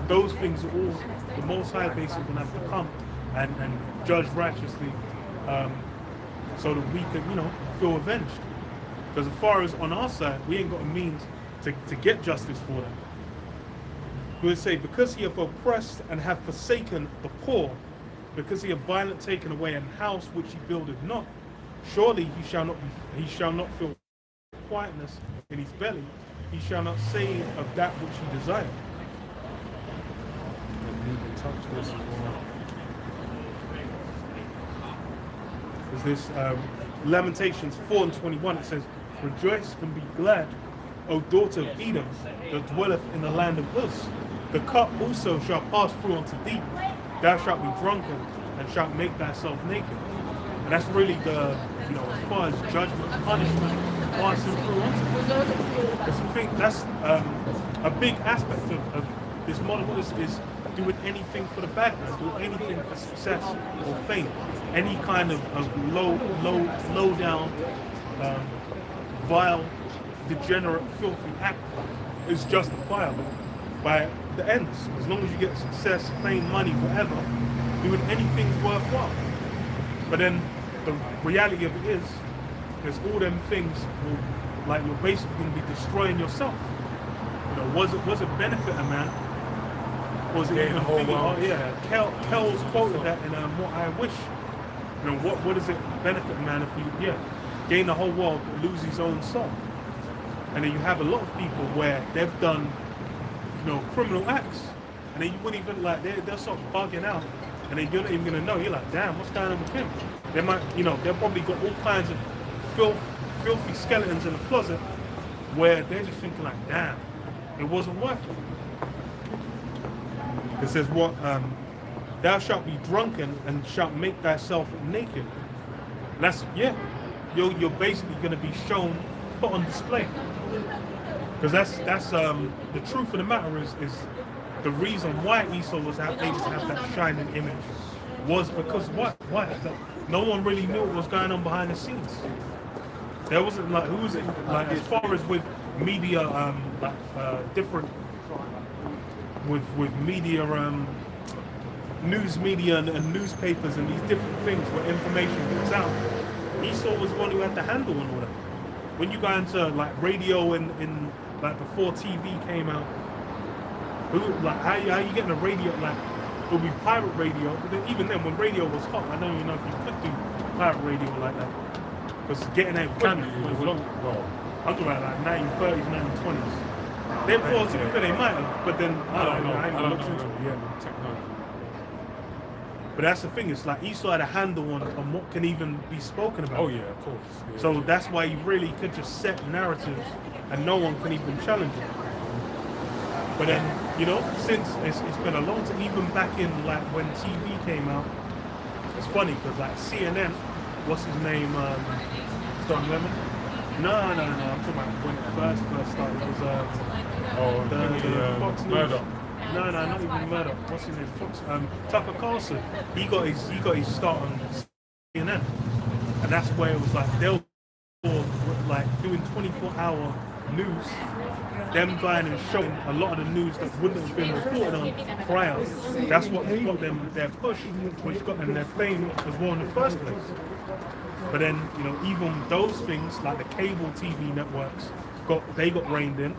those things are all the Most High basically gonna have to come and judge righteously, so that we can feel avenged. Because as far as on our side, we ain't got a means to get justice for them. We would say, because he hath oppressed and hath forsaken the poor, because he hath violently taken away an house which he builded not, surely he shall not feel quietness in his belly. He shall not save of that which he desired. Is this Lamentations 4 and 21? It says, rejoice and be glad, O daughter of Edom, that dwelleth in the land of Uz. The cup also shall pass through unto thee. Thou shalt be drunken and shalt make thyself naked. And that's really the, as far as judgment and punishment passing through unto thee. That's a big aspect of this model is doing anything for the bad man, doing anything for success or fame. Any kind of low down, vile, degenerate, filthy act is justifiable. by the ends. As long as you get success, fame, money, whatever, doing anything's worthwhile. But then the reality of it is all them things will, like, you're basically going to be destroying yourself. You know, was it benefit a man? Was it Yeah, even the whole thinking, world. oh yeah, Kel's quoted that in What I Wish. You know, what does it benefit a man if you gain the whole world but lose his own soul? And then you have a lot of people where they've done, you know, criminal acts, and then you wouldn't even, like, they're sort of bugging out, and then you're not even gonna know. You're like, damn, what's going on with him? They might, you know, they've probably got all kinds of filthy skeletons in the closet where they're just thinking like, damn, it wasn't worth it. It says what, thou shalt be drunken and shalt make thyself naked. And that's, you're basically going to be shown, put on display. Because that's the truth of the matter is the reason why Esau was able to have that shining image was because what? No one really knew what was going on behind the scenes. There wasn't, like, who was it, like, as far as with media, different with media, news media and newspapers and these different things where information gets out. Esau was the one who had the handle on all that. When you go into, like, radio in like before TV came out, how you getting a radio, like, it would be pirate radio, but then even then when radio was hot, I don't even know if you could do pirate radio like that. Because getting that equipment was long. I'm talking about like 1930s, 1920s. They brought, to be fair, they might have, but then I don't know. I ain't looked into it. Yeah, technology. But that's the thing, it's like Esau had a handle on what can even be spoken about. Oh yeah, of course. Yeah. So that's why you really could just set narratives and no one can even challenge it. But then, you know, since it's been a long time, even back in, like, when TV came out, it's funny because, like, CNN, what's his name, Stone Lemon? No, I'm talking about when it first started. It was the Fox News. Murdoch. No, not even Murdoch. What's his name? Fox. Tucker Carlson. He got his start on CNN, and that's where it was like they were, like, doing 24-hour news. Them going and showing a lot of the news that wouldn't have been reported on prior. That's what got them their push, which got them their fame as well in the first place. But then, you know, even those things, like the cable TV networks, got reined in.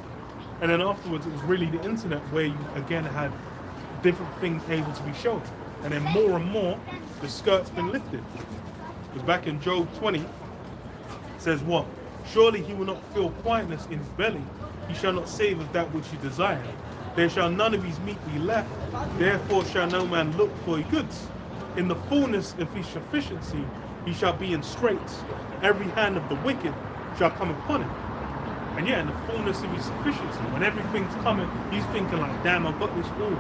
And then afterwards, it was really the internet where you, again, had different things able to be shown. And then more and more, the skirt's been lifted. Because back in Job 20, it says what? Surely he will not feel quietness in his belly. He shall not save of that which he desires. There shall none of his meat be left. Therefore shall no man look for his goods. In the fullness of his sufficiency, he shall be in straits. Every hand of the wicked shall come upon him. And yeah, in the fullness of his sufficiency, when everything's coming, he's thinking like, damn, I've got this all.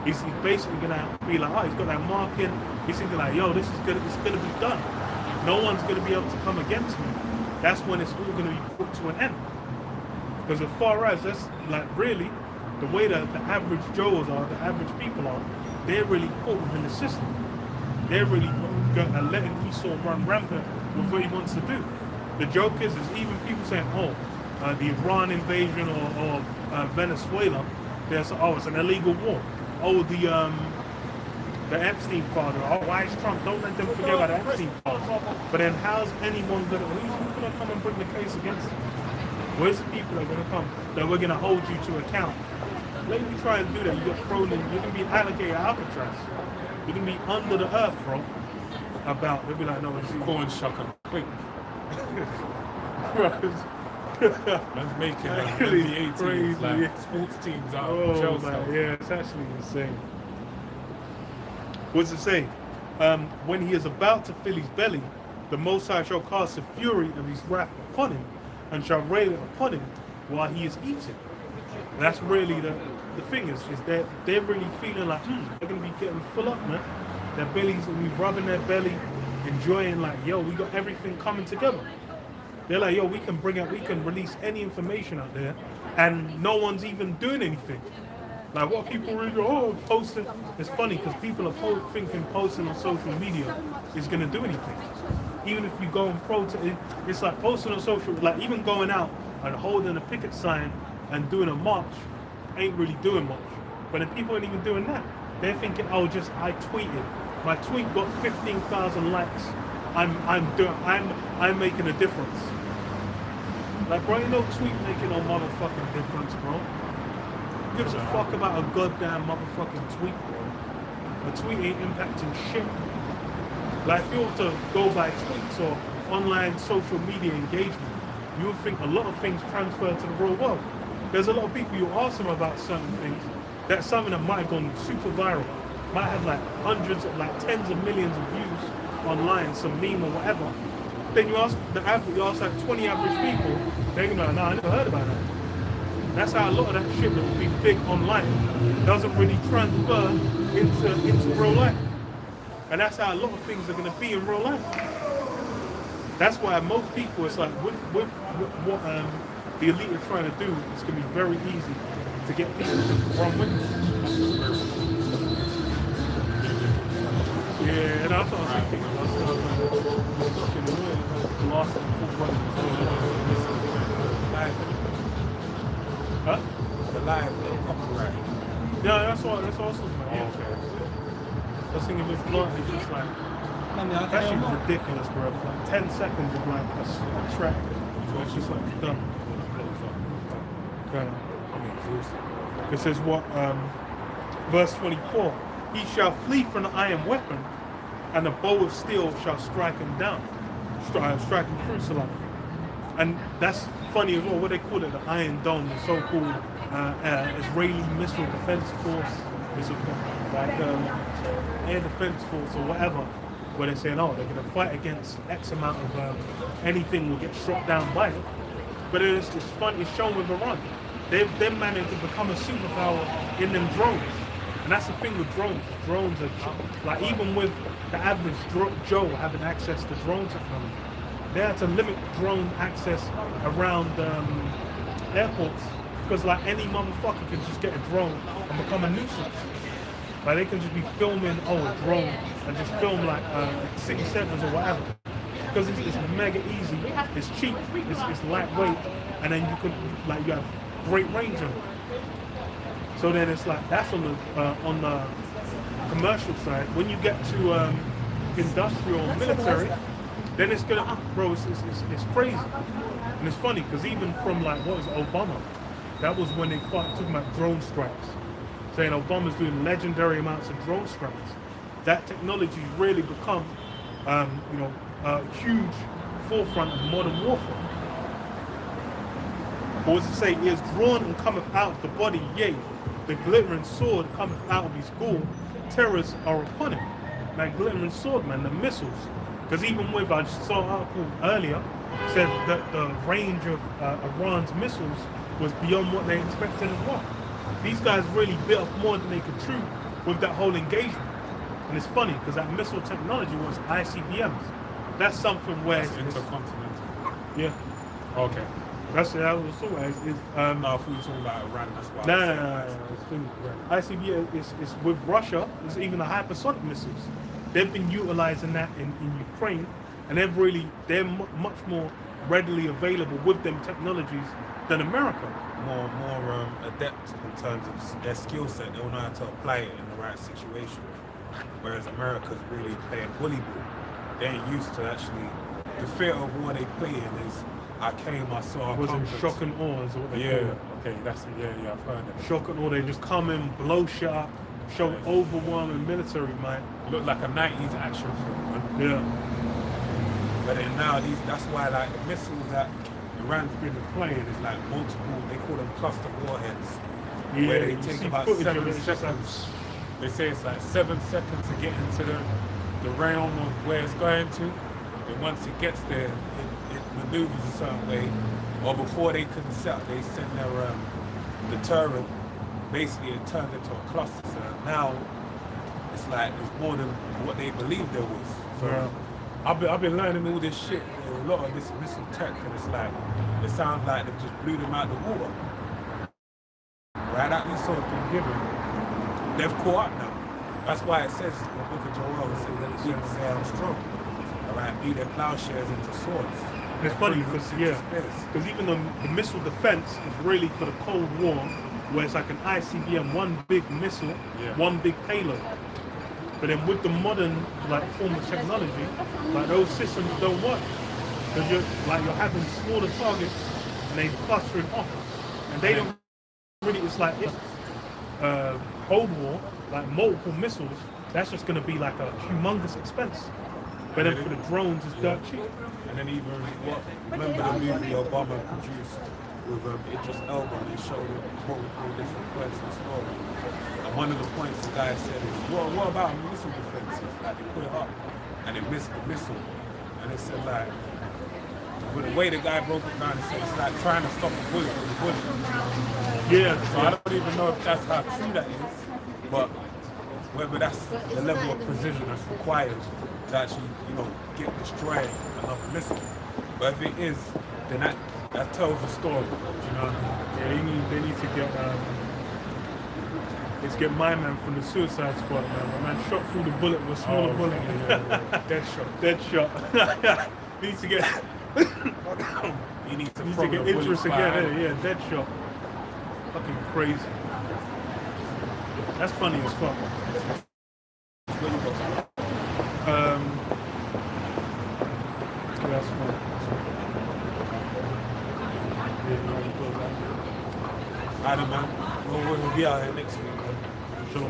He's basically gonna be like, oh, he's got that mark in. He's thinking like, yo, it's gonna be done. No one's gonna be able to come against me. That's when it's all gonna be put to an end. Because as far as that's, like, really, the way that the average Joes are, the average people are, they're really caught within the system. They're really letting Esau run rampant with what he wants to do. The joke is even people saying, oh, the Iran invasion or Venezuela, it's an illegal war. Oh, the Epstein father. Oh, why is Trump? Don't let them forget about the Epstein father. But then how's anyone who's going to come and bring the case against him? Where's the people that are going to come that we're going to hold you to account? Let me try and do that. You get thrown in. You're going to be alligator Alcatraz. You're going to be under the earth, bro. They'll be like, no, it's Corn shuck and quick. Man's making like NBA teams, like sports teams out of jail cells. Yeah, it's actually insane. What's it say? When he is about to fill his belly, the Most High shall cast the fury of his wrath upon him, and shall rail it upon him while he is eating. And that's really the thing is that they're really feeling like they're gonna be getting full up, man. Their bellies will be rubbing their belly, enjoying like, yo, we got everything coming together. They're like, yo, we can release any information out there, and no one's even doing anything. Like, what people really posting. It's funny because people are thinking posting on social media is gonna do anything. Even if you go and protest, it's like posting on social, like even going out and holding a picket sign and doing a march ain't really doing much. But then people ain't even doing that. They're thinking, oh, just I tweeted. My tweet got 15,000 likes. I'm making a difference. Like, bro, ain't no tweet making no motherfucking difference, bro. Who gives a fuck about a goddamn motherfucking tweet, bro? A tweet ain't impacting shit. Like, if you were to go by tweets or online social media engagement, you would think a lot of things transfer to the real world. There's a lot of people you ask them about certain things, that some of them might have gone super viral, might have like hundreds, like tens of millions of views online, some meme or whatever. Then you ask like 20 average people, they're gonna be like, nah, I never heard about that. That's how a lot of that shit that will be big online doesn't really transfer into real life. And that's how a lot of things are gonna be in real life. That's why most people, it's like with what the elite are trying to do, it's gonna be very easy to get people to run with it. Yeah, and that's what I was thinking. Fucking annoying, lost in full running. Huh? The live, the copyright. Yeah, that's what I was talking about. Yeah. Okay. I was thinking with blunt, it's just like, that shit's ridiculous, bro. Like 10 seconds of like a track. So it's just like done. Okay. It says what? Verse 24. He shall flee from the iron weapon, and the bow of steel shall strike him down. Strike him through, Salam. And that's funny as well, what they call it, the Iron Dome, the so-called Israeli Missile Defense Force, like Air Defense Force or whatever, where they're saying, oh, they're going to fight against X amount of anything will get shot down by it. But it's fun, it's shown with Iran. They've managed to become a superpower in them drones. And that's the thing with drones. Drones are, like, even with the average Joe having access to drone technology, they had to limit drone access around airports, because like any motherfucker can just get a drone and become a nuisance. Like they can just be filming, a drone, and just film like city centers or whatever. Because it's mega easy, it's cheap, it's lightweight, and then you have great range of it. So then it's like, that's on the commercial side. When you get to industrial and military, then it's gonna, bro, it's crazy. And it's funny, because even from like, what was it, Obama, that was when they started talking about drone strikes. Saying Obama's doing legendary amounts of drone strikes. That technology's really become, a huge forefront of modern warfare. What does it say? He is drawn and cometh out of the body, yea, the glittering sword cometh out of his gall, terrors are upon him. That glittering sword, man, the missiles. Because even with, I just saw an article earlier, said that the range of Iran's missiles was beyond what they expected as well. These guys really bit off more than they could chew with that whole engagement. And it's funny, because that missile technology was ICBMs. That's something where... That's intercontinental. Yeah. Okay. That's what I was talking about. No, I thought you were talking about Iran, that's why. No. ICBM is with Russia, it's even the hypersonic missiles. They've been utilizing that in Ukraine, and they're much more readily available with them technologies than America. More adept in terms of their skill set. They'll know how to apply it in the right situation. Whereas America's really playing bully ball. They ain't used to actually, the fear of what they play in is, I came, I saw, was it shock and awe is what they call it. Okay, that's it, yeah, I've heard that. Shock and awe, they just come in, blow shit up, show overwhelming military might. Look like a 90s action film, man. Yeah. But then now, that's why like the missiles that Iran's been deploying is like multiple, they call them cluster warheads. Yeah, where they take about 7 seconds. Like, they say it's like 7 seconds to get into the realm of where it's going to. And once it gets there, it maneuvers a certain way. Or before they can they send their deterrent. Basically, it turns into a cluster. So now it's like it's more than what they believed there was. So yeah. I've been learning all this shit, a lot of this missile tech, and it's like it sounds like they've just blew them out the water. Right, that missile's been given. They've caught up now. That's why it says in the book of Joel, it says that the people say I'm strong. Alright, beat their plowshares into swords. It's funny because even the missile defense is really for the Cold War, where it's like an ICBM, one big missile, Yeah. one big payload. But then with the modern like form of technology, like those systems don't work because you're having smaller targets and they clustering off, and they don't really. It's like Cold War, like multiple missiles. That's just going to be like a humongous expense. But then for the drones, it's dirt cheap. And then even remember the movie Obama produced with Idris Elba? They showed it multiple different points in the story. And one of the points the guy said is, well, what about missile defenses? Like they put it up and it missed the missile. And it said like, with the way the guy broke it down, it said it's like trying to stop a bullet with a bullet. Yeah. So I don't even know if that's how true that is, but whether that's the level of precision that's required to actually, destroy another missile. But if it is, then that tells the story. You know what I mean? Yeah, they need to get let's get my man from the Suicide Squad, man. My man shot through the bullet with a smaller bullet. Yeah. Dead shot. Dead shot. Needs to get You need to get interest again. Yeah, dead shot. Fucking crazy. That's funny as fuck. Yeah, that's funny. Alright, man. We'll be out here next week, man. Sure.